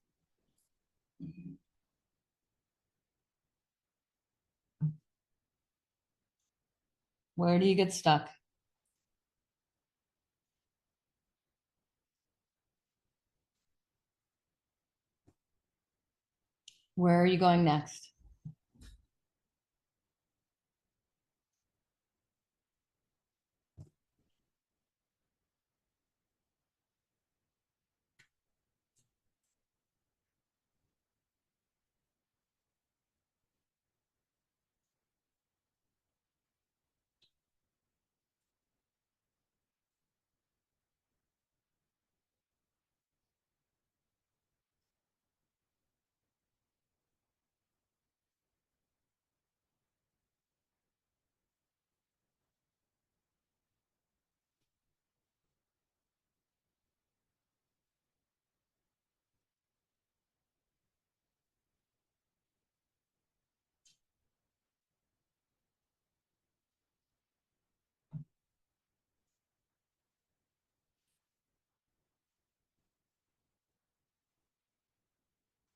Where do you get stuck? Where are you going next?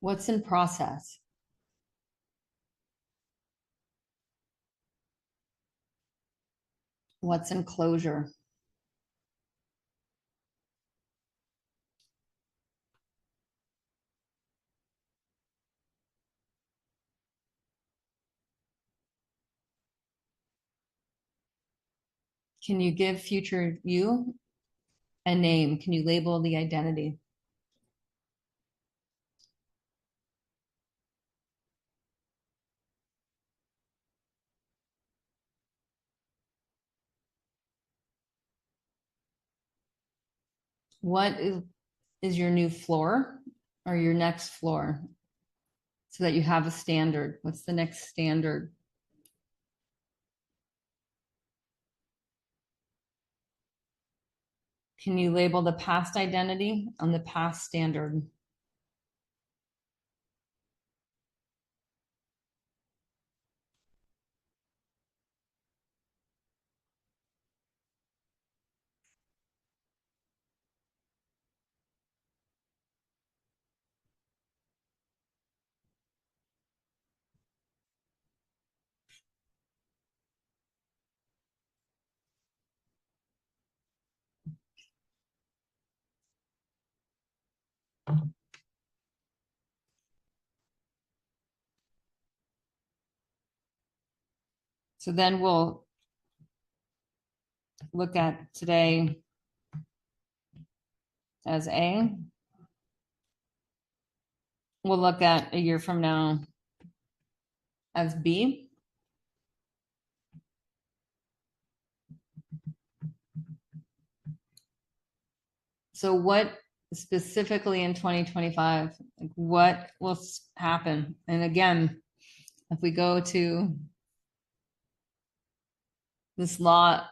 What's in process? What's in closure? can you give future you a name? Can you label the identity? What is your new floor or your next floor? So that you have a standard. What's the next standard? Can you label the past identity on the past standard? So then we'll look at today as A. We'll look at a year from now as B. So what specifically in 2025, like what will happen? And again, if we go to this law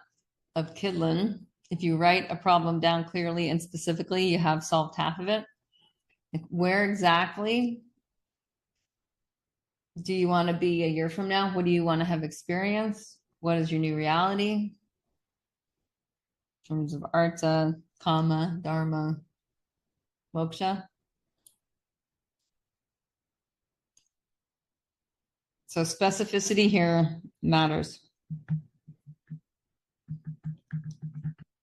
of Kidlin, if you write a problem down clearly and specifically, you have solved half of it. Like where exactly do you want to be a year from now? What do you want to have experienced? What is your new reality? In terms of artha, kama, dharma, moksha. So specificity here matters.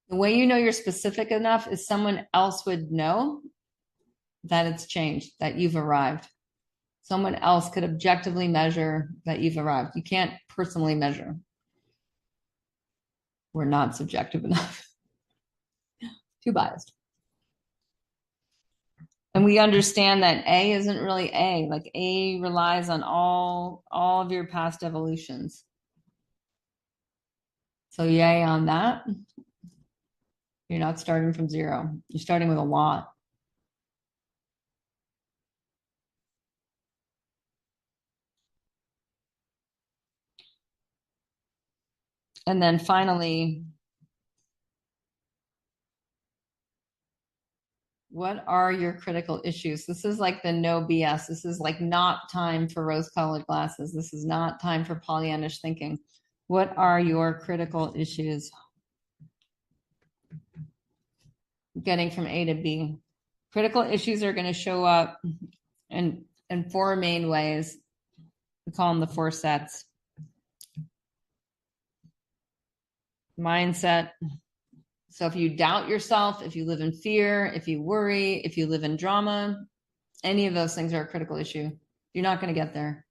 The way you know you're specific enough is someone else would know that it's changed, that you've arrived. Someone else could objectively measure that you've arrived. You can't personally measure. We're not subjective enough. Too biased. And we understand that A isn't really A. Like A relies on all of your past evolutions. So yay on that. You're not starting from zero. You're starting with a lot. And then finally, what are your critical issues? This is like the no BS. This is like not time for rose-colored glasses. This is not time for Pollyannish thinking. What are your critical issues? Getting from A to B. Critical issues are going to show up in four main ways. We call them the four sets. Mindset. So if you doubt yourself, if you live in fear, if you worry, if you live in drama, any of those things are a critical issue. You're not going to get there.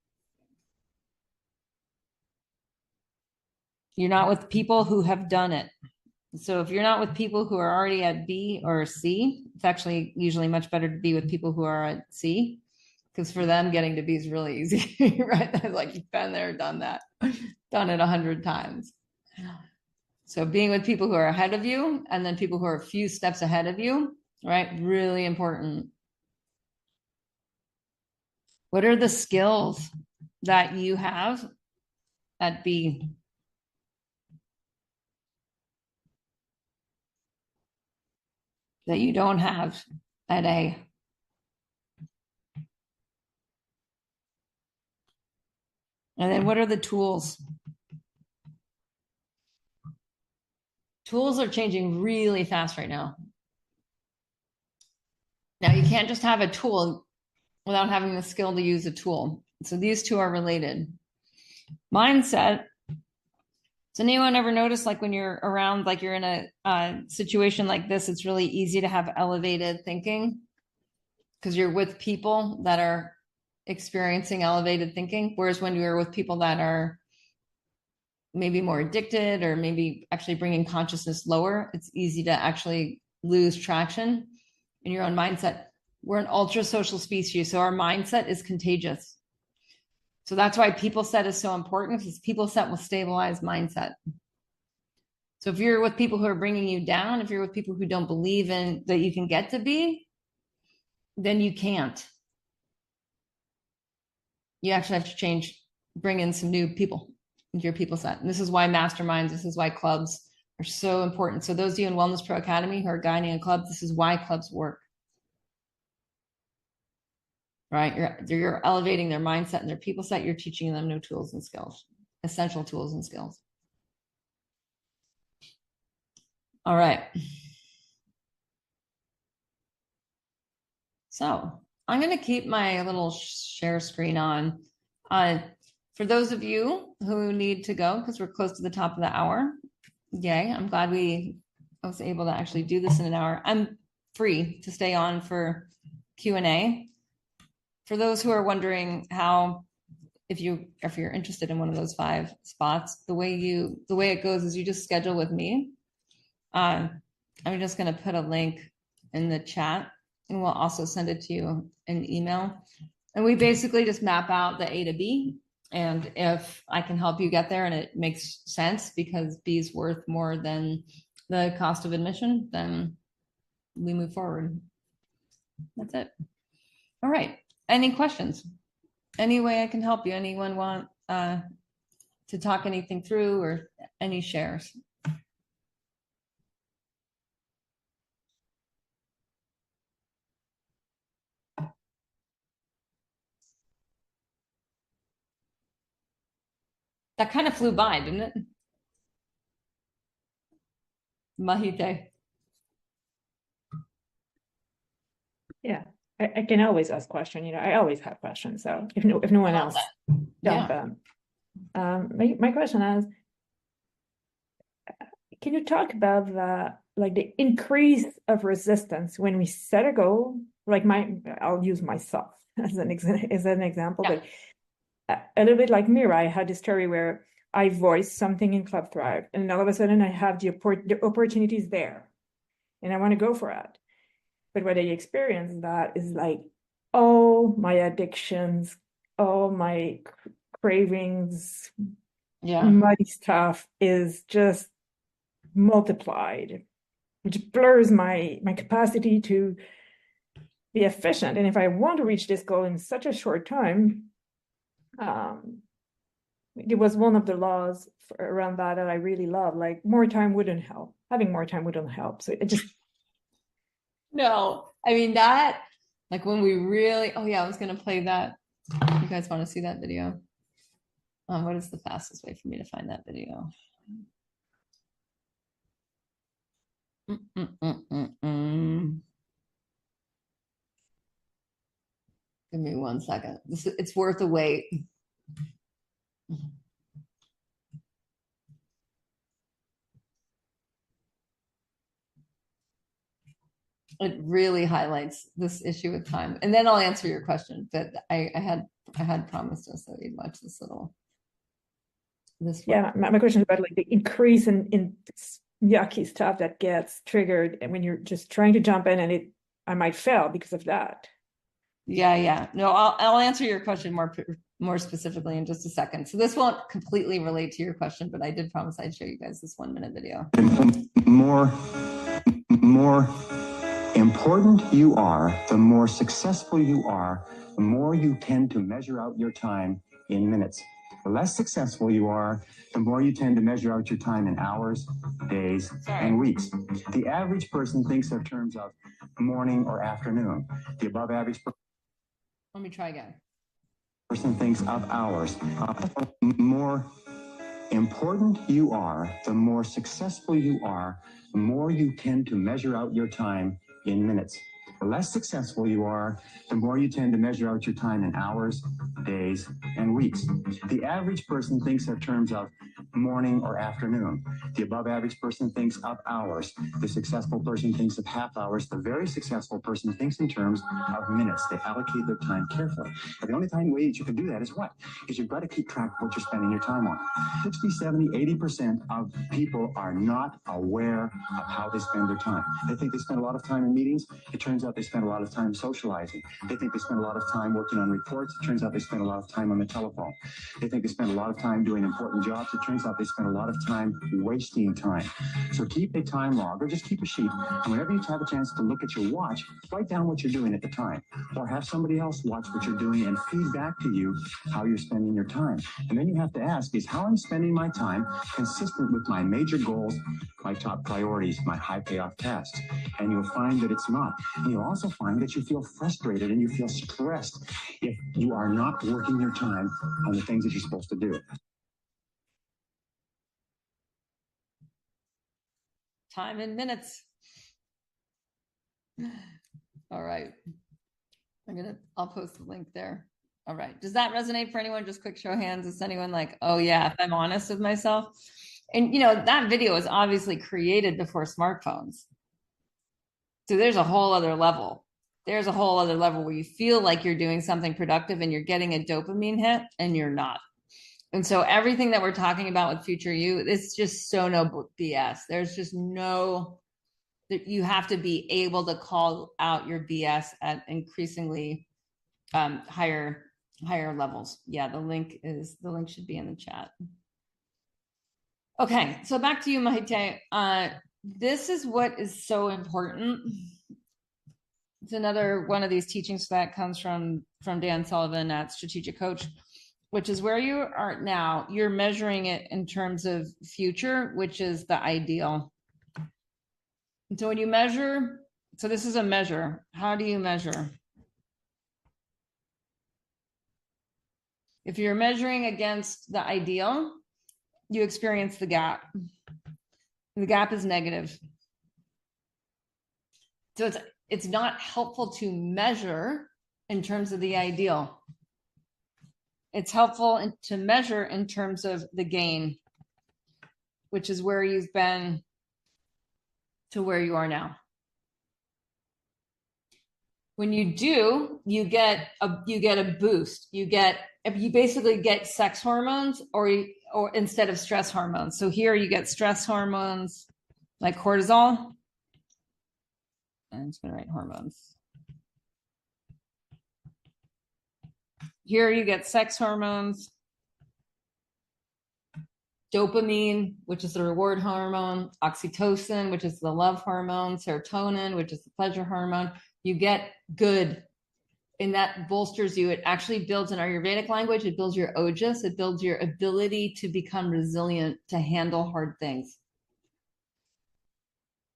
You're not with people who have done it. So if you're not with people who are already at B or C, it's actually usually much better to be with people who are at C, because for them getting to B is really easy, right? They're like, you've been there, done that, done it 100 times. So being with people who are ahead of you and then people who are a few steps ahead of you, right? Really important. What are the skills that you have at B? That you don't have at A? And then what are the tools? Tools are changing really fast right now. Now, you can't just have a tool without having the skill to use a tool. So these two are related. Mindset. Does anyone ever notice, like when you're around, like you're in a situation like this, it's really easy to have elevated thinking because you're with people that are experiencing elevated thinking. Whereas when you're with people that are maybe more addicted, or maybe actually bringing consciousness lower, it's easy to actually lose traction in your own mindset. We're an ultra social species, so our mindset is contagious. So that's why people set is so important, because people set will stabilize mindset. So if you're with people who are bringing you down, if you're with people who don't believe in that you can get to be, then you can't. You actually have to change, bring in some new people into your people set. And this is why masterminds, this is why clubs are so important. So those of you in Wellness Pro Academy who are guiding a club, this is why clubs work. Right? You're elevating their mindset and their people set. You're teaching them new tools and skills, essential tools and skills. All right. So I'm going to keep my little share screen on. For those of you who need to go, because we're close to the top of the hour, yay, I'm glad I was able to actually do this in an hour. I'm free to stay on for Q&A. For those who are wondering how, if you're interested in one of those 5 spots, the way it goes is you just schedule with me. I'm just going to put a link in the chat, and we'll also send it to you in email. And we basically just map out the A to B. And if I can help you get there and it makes sense because B is worth more than the cost of admission, then we move forward. That's it. All right. Any questions? Any way I can help you? Anyone want to talk anything through, or any shares? That kind of flew by, didn't it? Mahite. Yeah, I can always ask questions. You know, I always have questions. So if no one else jump in. My question is, can you talk about the increase of resistance when we set a goal? Like I'll use myself as an example, Yeah. but a little bit like Mira, I had this story where I voiced something in Club Thrive, and all of a sudden I have the opportunities there, and I want to go for it. But what I experience that is like all my addictions, all my cravings, muddy stuff is just multiplied, which blurs my capacity to be efficient. And if I want to reach this goal in such a short time, it was one of the laws around that I really love. Like more time wouldn't help. Having more time wouldn't help. So it just. No, I mean that, like when we really, oh yeah, I was going to play that. You guys want to see that video? What is the fastest way for me to find that video? Give me 1 second. It's worth a wait. It really highlights this issue with time. And then I'll answer your question. But I had promised us that we'd watch this little. Yeah, my question is about like the increase in yucky stuff that gets triggered, and when you're just trying to jump in, and I might fail because of that. Yeah. No, I'll answer your question more specifically in just a second. So this won't completely relate to your question, but I did promise I'd show you guys this 1-minute video. More important you are, the more successful you are, the more you tend to measure out your time in minutes. The less successful you are, the more you tend to measure out your time in hours, days, and weeks. The average person thinks in terms of morning or afternoon. The above average person. Let me try again. Person thinks of hours. More important you are, the more successful you are, the more you tend to measure out your time in minutes. The less successful you are, the more you tend to measure out your time in hours, days, and weeks. The average person thinks in terms of morning or afternoon. The above average person thinks of hours. The successful person thinks of half hours. The very successful person thinks in terms of minutes. They allocate their time carefully. And the only way that you can do that is what? Is you've got to keep track of what you're spending your time on. 60, 70, 80% of people are not aware of how they spend their time. They think they spend a lot of time in meetings. It turns out they spend a lot of time socializing. They think they spend a lot of time working on reports. It turns out they spend a lot of time on the telephone. They think they spend a lot of time doing important jobs. It turns out they spend a lot of time wasting time. So keep a time log, or just keep a sheet, and whenever you have a chance to look at your watch, write down what you're doing at the time, or have somebody else watch what you're doing and feed back to you how you're spending your time. And then you have to ask, is how I'm spending my time consistent with my major goals, my top priorities, my high payoff tasks? And you'll find that it's not. And you'll also find that you feel frustrated and you feel stressed if you are not working your time on the things that you're supposed to do. Time in minutes. All right. I'll post the link there. All right. Does that resonate for anyone? Just quick show of hands. Is anyone like, oh yeah, if I'm honest with myself? And that video was obviously created before smartphones. So there's a whole other level. There's a whole other level where you feel like you're doing something productive and you're getting a dopamine hit and you're not. And so everything that we're talking about with Future You, it's just so no BS. There's just no, you have to be able to call out your BS at increasingly higher levels. Yeah, the link should be in the chat. Okay, so back to you, Mahite. This is what is so important. It's another one of these teachings that comes from Dan Sullivan at Strategic Coach, which is where you are now. You're measuring it in terms of future, which is the ideal. And so when you measure, so this is a measure. How do you measure? If you're measuring against the ideal, you experience the gap. The gap is negative. So it's not helpful to measure in terms of the ideal. It's helpful to measure in terms of the gain, which is where you've been to where you are now. When you do, you get a boost. You basically get sex hormones or instead of stress hormones. So here you get stress hormones like cortisol. I'm just going to write hormones. Here you get sex hormones, dopamine, which is the reward hormone, oxytocin, which is the love hormone, serotonin, which is the pleasure hormone. You get good, and that bolsters you. It actually builds, in our Ayurvedic language, it builds your ojas. It builds your ability to become resilient, to handle hard things.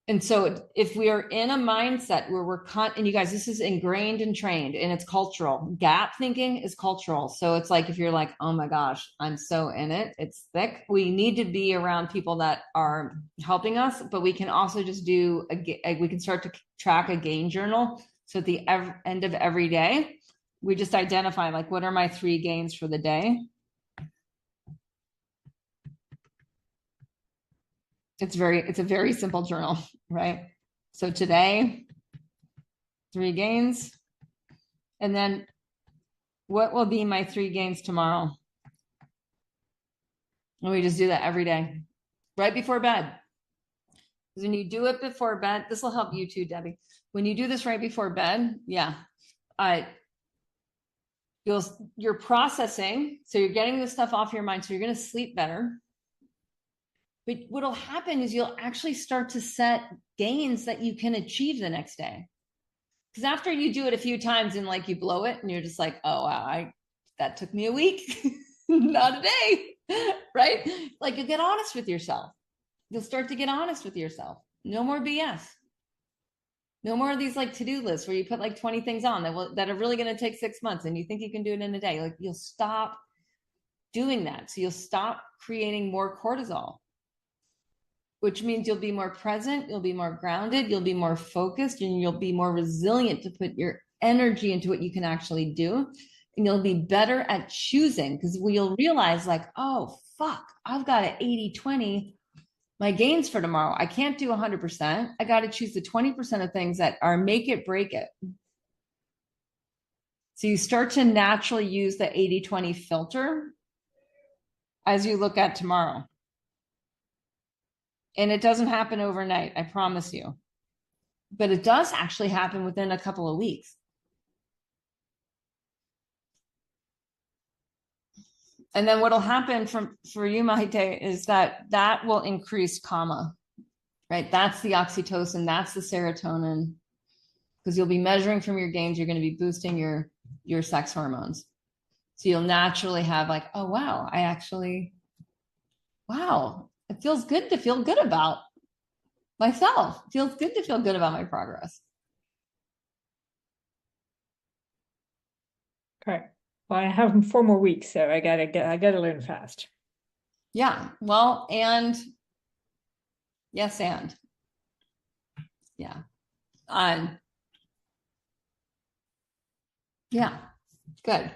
And so if we are in a mindset where we're and you guys, this is ingrained and trained, and it's cultural. Gap thinking is cultural. So it's like, if you're like, oh my gosh, I'm so in it, it's thick. We need to be around people that are helping us, but we can also just we can start to track a gain journal. So at the end of every day, we just identify, like, what are my 3 gains for the day? It's a very simple journal, right? So today, 3 gains. And then what will be my 3 gains tomorrow? And we just do that every day, right before bed. Because when you do it before bed, this will help you too, Debbie. When you do this right before bed, yeah, you're processing. So you're getting this stuff off your mind. So you're going to sleep better. But what'll happen is you'll actually start to set gains that you can achieve the next day. Because after you do it a few times and like you blow it and you're just like, oh, wow, that took me a week, not a day, right? Like, you'll get honest with yourself. You'll start to get honest with yourself. No more BS. No more of these like to-do lists where you put like 20 things on that are really going to take 6 months and you think you can do it in a day. Like, you'll stop doing that. So you'll stop creating more cortisol, which means you'll be more present, you'll be more grounded, you'll be more focused, and you'll be more resilient to put your energy into what you can actually do. And you'll be better at choosing, because you'll realize, like, oh, fuck, I've got an 80-20 my gains for tomorrow. I can't do 100%. I got to choose the 20% of things that are make it, break it. So you start to naturally use the 80-20 filter as you look at tomorrow. And it doesn't happen overnight, I promise you. But it does actually happen within a couple of weeks. And then what'll happen for you, Mahite, is that will increase karma, right? That's the oxytocin, that's the serotonin, because you'll be measuring from your gains, you're going to be boosting your sex hormones. So you'll naturally have like, oh, wow, it feels good to feel good about myself. It feels good to feel good about my progress. Okay. Well, I have 4 more weeks, so I gotta learn fast. Yeah. Well, and yes, and yeah. Yeah. Good.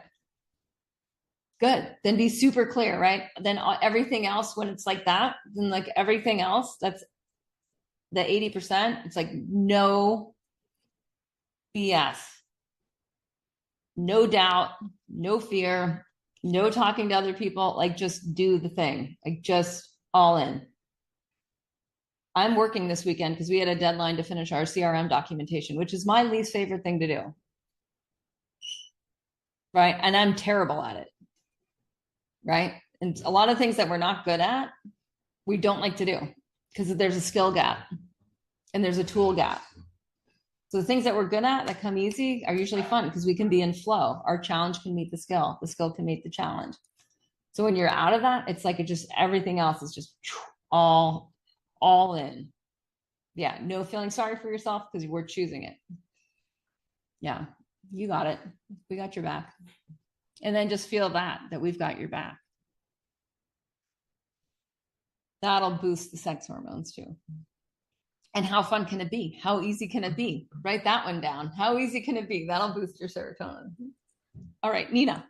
Then be super clear, right? Then everything else, when it's like that, then like everything else, that's the 80%, it's like no BS. No doubt, no fear, no talking to other people, like just do the thing, like just all in. I'm working this weekend because we had a deadline to finish our CRM documentation, which is my least favorite thing to do. Right. And I'm terrible at it. Right. And a lot of things that we're not good at, we don't like to do because there's a skill gap and there's a tool gap. So the things that we're good at that come easy are usually fun because we can be in flow. Our challenge can meet the skill can meet the challenge. So when you're out of that, it's like it just everything else is just all in. Yeah, no feeling sorry for yourself because we're choosing it. Yeah, you got it. We got your back. And then just feel that we've got your back. That'll boost the sex hormones too. And how fun can it be? How easy can it be? Write that one down. How easy can it be? That'll boost your serotonin. All right, Nina.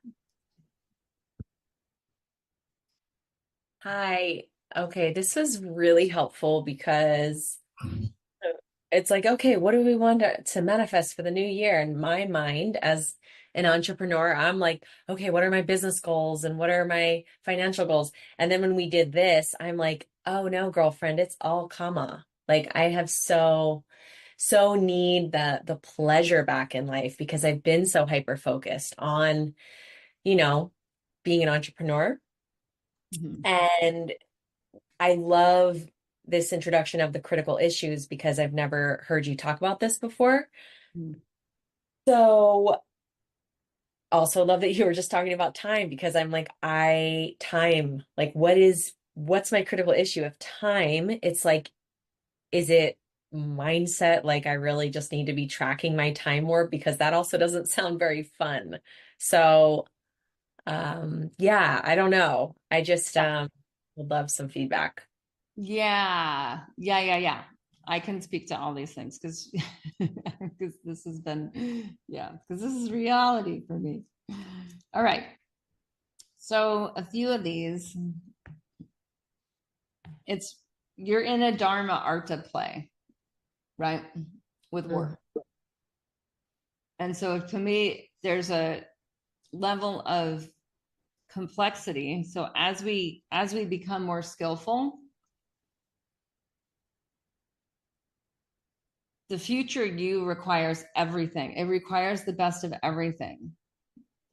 Hi. Okay, this was really helpful because it's like, okay, what do we want to manifest for the new year? In my mind, as an entrepreneur, I'm like, okay, what are my business goals and what are my financial goals? And then when we did this, I'm like, oh no, girlfriend, it's all karma. Like I have so need the pleasure back in life because I've been so hyper focused on, being an entrepreneur. Mm-hmm. And I love this introduction of the critical issues because I've never heard you talk about this before. Mm-hmm. So also love that you were just talking about time because I'm like, like what's my critical issue of time? It's like, is it mindset? Like I really just need to be tracking my time more because that also doesn't sound very fun. So yeah, I don't know. I just would love some feedback. Yeah. I can speak to all these things because this has been, because this is reality for me. All right. So a few of these, you're in a Dharma Arta play, right? With work. And so to me, there's a level of complexity. So as we become more skillful, the future you requires everything. It requires the best of everything,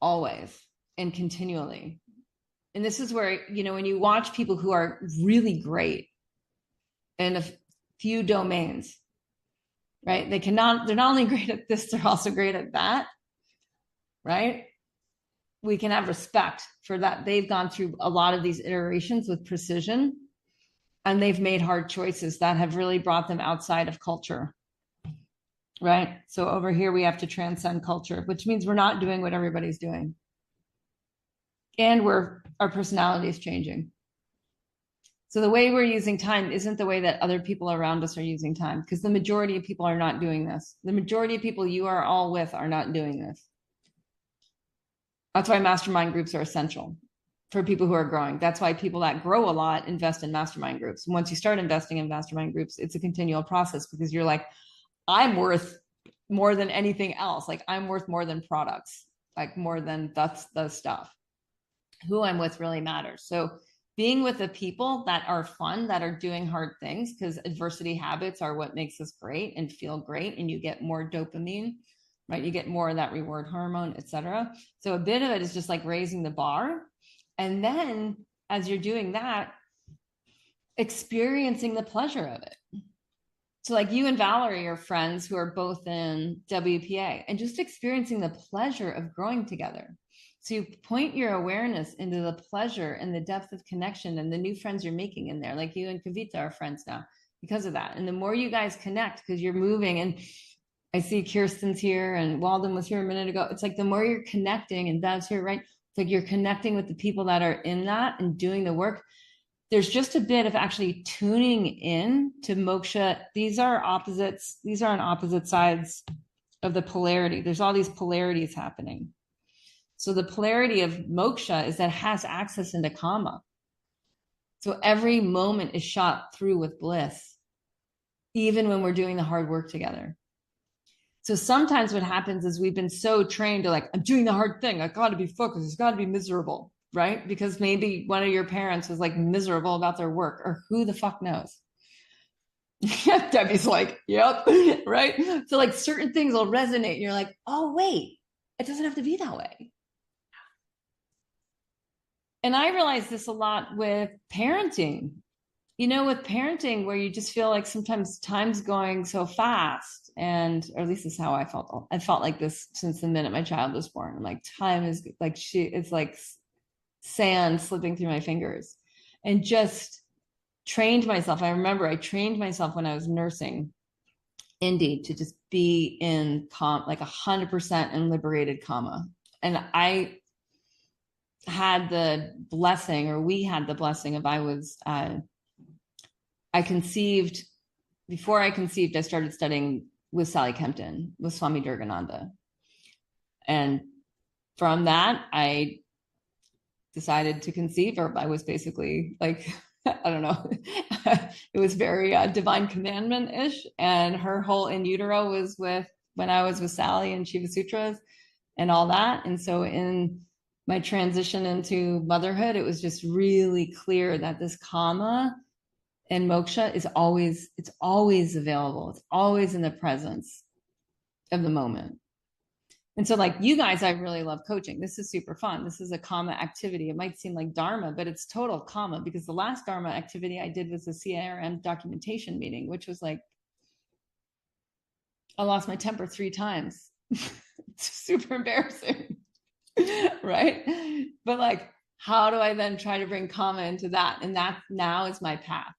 always and continually. And this is where, when you watch people who are really great in a few domains, right? They're not only great at this, they're also great at that, right? We can have respect for that. They've gone through a lot of these iterations with precision, and they've made hard choices that have really brought them outside of culture, right? So over here, we have to transcend culture, which means we're not doing what everybody's doing. And our personality is changing. So the way we're using time isn't the way that other people around us are using time, because the majority of people are not doing this. The majority of people you are all with are not doing this. That's why mastermind groups are essential. for people who are growing. That's why people that grow a lot invest in mastermind groups. And once you start investing in mastermind groups, it's a continual process, because you're like, I'm worth more than anything else. Like, I'm worth more than products, like more than that's the stuff. Who I'm with really matters. So being with the people that are fun, that are doing hard things, because adversity habits are what makes us great and feel great. And you get more dopamine, right? You get more of that reward hormone, etc. So a bit of it is just like raising the bar. And then as you're doing that, experiencing the pleasure of it. So like you and Valerie are friends who are both in WPA, and just experiencing the pleasure of growing together. So you point your awareness into the pleasure and the depth of connection and the new friends you're making in there. Like you and Kavita are friends now because of that. And the more you guys connect, because you're moving, and I see Kirsten's here and Walden was here a minute ago. It's like the more you're connecting, and Dad's here, right? It's like you're connecting with the people that are in that and doing the work. There's just a bit of actually tuning in to moksha. These are opposites. These are on opposite sides of the polarity. There's all these polarities happening. So the polarity of moksha is that it has access into kama. So every moment is shot through with bliss, even when we're doing the hard work together. So sometimes what happens is we've been so trained to like, I'm doing the hard thing. I got to be focused. It's got to be miserable, right? Because maybe one of your parents was like miserable about their work, or who the fuck knows? Debbie's like, yep, right? So like certain things will resonate. And you're like, oh, wait, it doesn't have to be that way. And I realize this a lot with parenting, with parenting, where you just feel like sometimes time's going so fast. And, or at least this is how I felt. I felt like this since the minute my child was born. I'm like, time is like, it's like sand slipping through my fingers, and just trained myself. I remember I trained myself when I was nursing, indeed, to just be in like 100% in liberated kama. And I had the blessing, or we had the blessing of, I conceived, before I conceived, I started studying with Sally Kempton, with Swami Durgananda. And from that, I decided to conceive her. I was basically like, I don't know, it was very divine commandment-ish. And her whole in utero was when I was with Sally and Shiva Sutras and all that. And so in my transition into motherhood, it was just really clear that this kama and moksha is always available. It's always in the presence of the moment. And so like you guys, I really love coaching. This is super fun. This is a kama activity. It might seem like dharma, but it's total kama, because the last dharma activity I did was a CRM documentation meeting, which was like, I lost my temper 3 times. It's super embarrassing. Right? But like, how do I then try to bring kama into that? And that now is my path.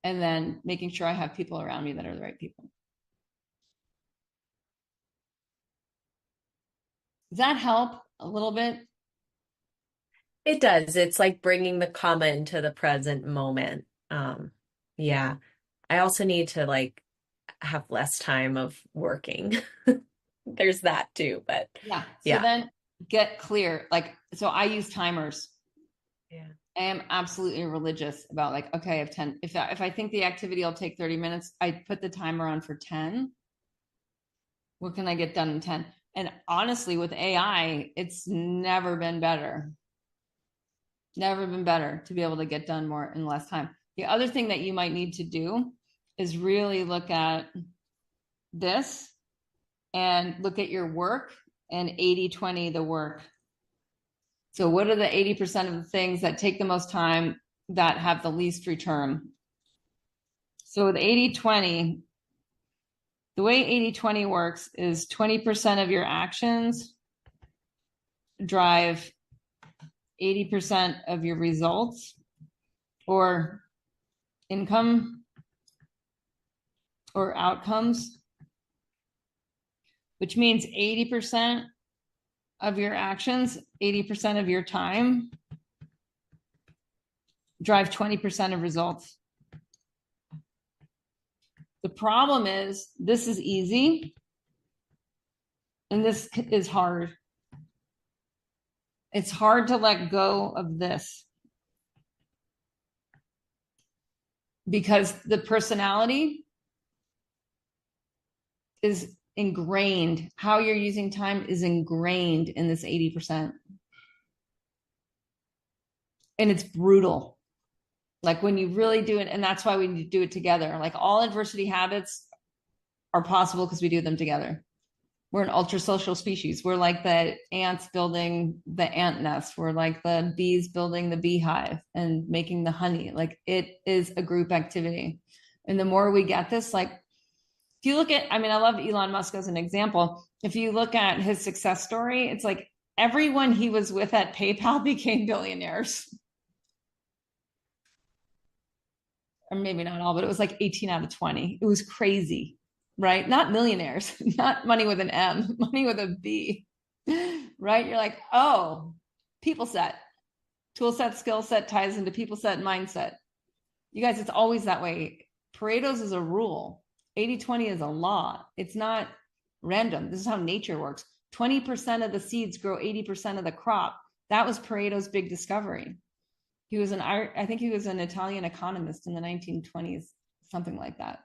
And then making sure I have people around me that are the right people. Does that help a little bit? It does. It's like bringing the kama into the present moment. Yeah. I also need to like have less time of working. There's that too, but yeah. So then get clear. Like, so I use timers. Yeah. I am absolutely religious about like, okay, I have 10. If I think the activity will take 30 minutes, I put the timer on for 10. What can I get done in 10? And honestly, with AI, it's never been better. Never been better to be able to get done more in less time. The other thing that you might need to do is really look at this and look at your work and 80-20 the work. So what are the 80% of the things that take the most time that have the least return? So with 80-20, the way 80-20 works is 20% of your actions drive 80% of your results or income or outcomes, which means 80% of your actions, 80% of your time drive 20% of results. The problem is this is easy and this is hard. It's hard to let go of this because the personality is ingrained. How you're using time is ingrained in this 80%. And it's brutal. Like when you really do it, and that's why we need to do it together. Like all adversity habits are possible because we do them together. We're an ultra social species. We're like the ants building the ant nest. We're like the bees building the beehive and making the honey. Like it is a group activity. And the more we get this, like if you look at, I mean, I love Elon Musk as an example. If you look at his success story, it's like everyone he was with at PayPal became billionaires. Or maybe not all, but it was like 18 out of 20. It was crazy. Right? Not millionaires, not money with an M, money with a B, right? You're like, oh, people set, tool set, skill set ties into people set, mindset. You guys, it's always that way. Pareto's is a rule. 80-20 is a law. It's not random. This is how nature works. 20% of the seeds grow 80% of the crop. That was Pareto's big discovery. He was I think he was an Italian economist in the 1920s, something like that.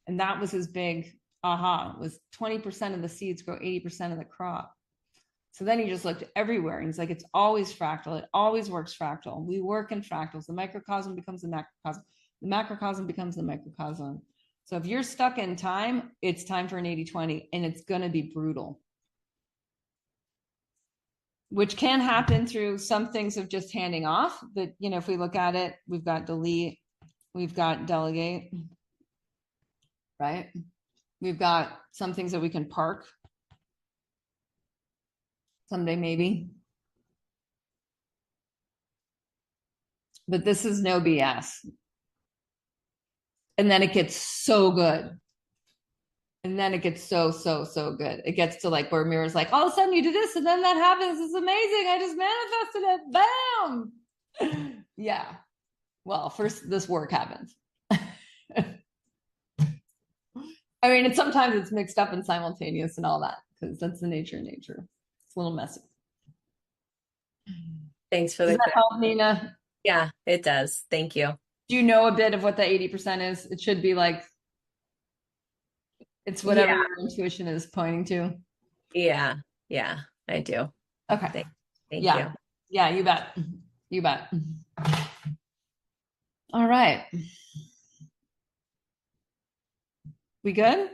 And that was his big aha, was 20% of the seeds grow 80% of the crop. So then he just looked everywhere and he's like, it's always fractal. It always works fractal. We work in fractals. The microcosm becomes the macrocosm. The macrocosm becomes the microcosm. So if you're stuck in time, it's time for an 80-20 and it's going to be brutal. Which can happen through some things of just handing off. But, you know, if we look at it, we've got delete, we've got delegate. Right? We've got some things that we can park someday, maybe. But this is no BS. And then it gets so good. And then it gets so good. It gets to like where Mira's like, all of a sudden you do this and then that happens. It's amazing. I just manifested it. Bam. Yeah. Well, first this work happens. I mean, and sometimes it's mixed up and simultaneous and all that because that's the nature of nature. It's a little messy. Thanks for the Does that help, Nina? Yeah, it does. Thank you. Do you know a bit of what the 80% is? It should be like it's whatever your intuition is pointing to. Yeah, I do. Okay. Thank you. Yeah, you bet. You bet. All right. We good?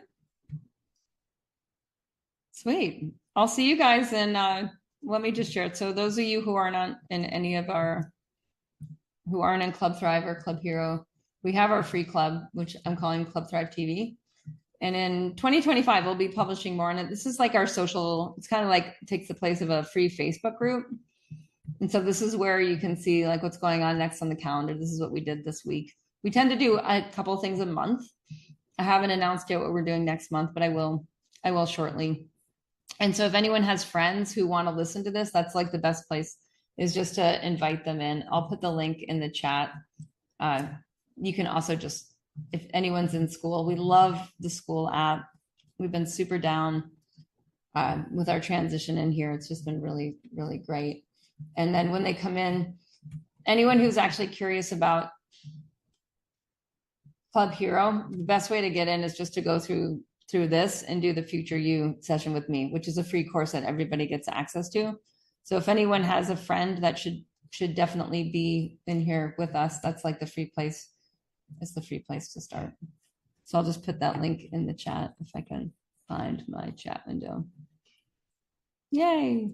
Sweet. I'll see you guys and let me just share it. So those of you who aren't in any of our, who aren't in Club Thrive or Club Hero, we have our free club, which I'm calling Club Thrive TV. And in 2025, we'll be publishing more on it. This is like our social, it's kind of like takes the place of a free Facebook group. And so this is where you can see like what's going on next on the calendar. This is what we did this week. We tend to do a couple of things a month. I haven't announced yet what we're doing next month, but I will shortly. And so if anyone has friends who want to listen to this, that's like the best place is just to invite them in. I'll put the link in the chat. You can also just, if anyone's in school, we love the school app. We've been super down with our transition in here. It's just been really, really great. And then when they come in, anyone who's actually curious about Club Hero, the best way to get in is just to go through this and do the Future You session with me, which is a free course that everybody gets access to. So if anyone has a friend that should definitely be in here with us, that's like the free place. It's the free place to start. So I'll just put that link in the chat if I can find my chat window. Yay.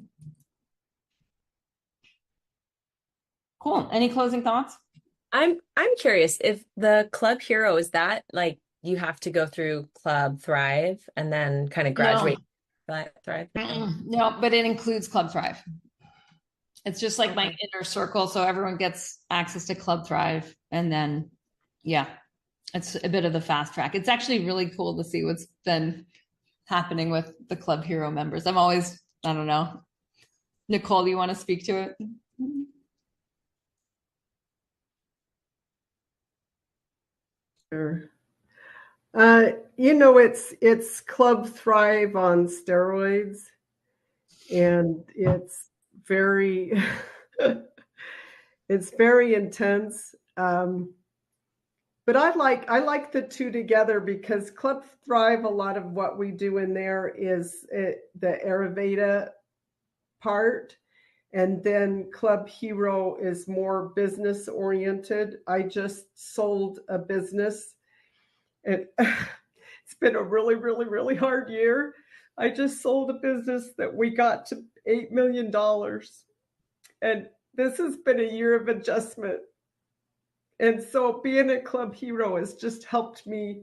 Cool. Any closing thoughts? I'm curious if the Club Hero, is that like you have to go through Club Thrive and then kind of graduate Thrive? No, but it includes Club Thrive. It's just like my inner circle. So everyone gets access to Club Thrive. And then, yeah, it's a bit of the fast track. It's actually really cool to see what's been happening with the Club Hero members. I'm always, I don't know. Nicole, do you want to speak to it? Sure. You know, it's Club Thrive on steroids, and it's very, it's very intense. But I like the two together because Club Thrive, a lot of what we do in there is the Ayurveda part. And then Club Hero is more business oriented. I just sold a business. It's been a really, really, really hard year. I just sold a business that we got to $8 million. And this has been a year of adjustment. And so being a Club Hero has just helped me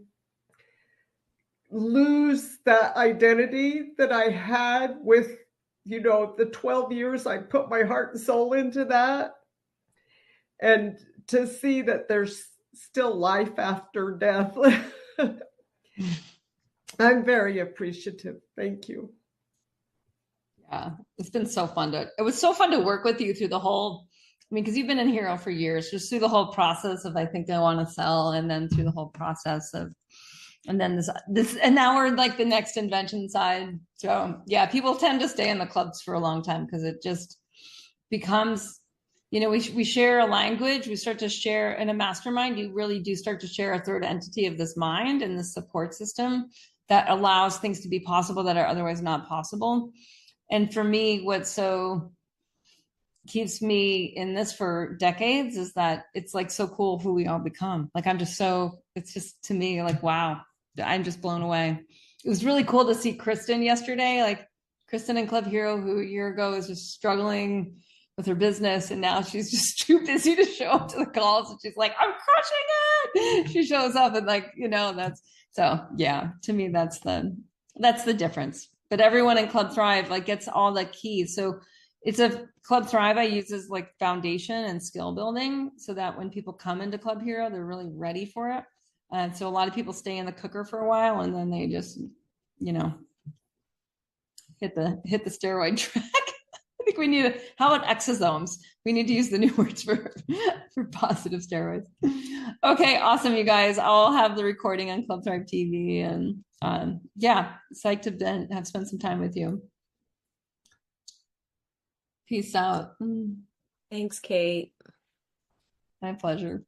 lose that identity that I had with, the 12 years I put my heart and soul into that. And to see that there's still life after death. I'm very appreciative. Thank you. Yeah, it's been so fun it was so fun to work with you through the whole, because you've been in Hero for years, just through the whole process of, I think I want to sell, and then through the whole process of, and then this, and now we're like the next invention side. So yeah, people tend to stay in the clubs for a long time because it just becomes, we share a language, we start to share in a mastermind, you really do start to share a third entity of this mind and this support system that allows things to be possible that are otherwise not possible. And for me, what so keeps me in this for decades is that it's like so cool who we all become. Like, it's just, to me, like, wow, I'm just blown away. It was really cool to see Kristen yesterday, like Kristen in Club Hero, who a year ago was just struggling with her business. And now she's just too busy to show up to the calls. And she's like, I'm crushing it. She shows up and to me, that's the difference. But everyone in Club Thrive gets all the keys. So it's a Club Thrive I use as foundation and skill building so that when people come into Club Hero, they're really ready for it. And so a lot of people stay in the cooker for a while and then they just, hit the steroid track. I think we need how about exosomes? We need to use the new words for positive steroids. Okay, awesome, you guys. I'll have the recording on Club Thrive TV, and psyched to have spent some time with you. Peace out. Thanks, Kate. My pleasure.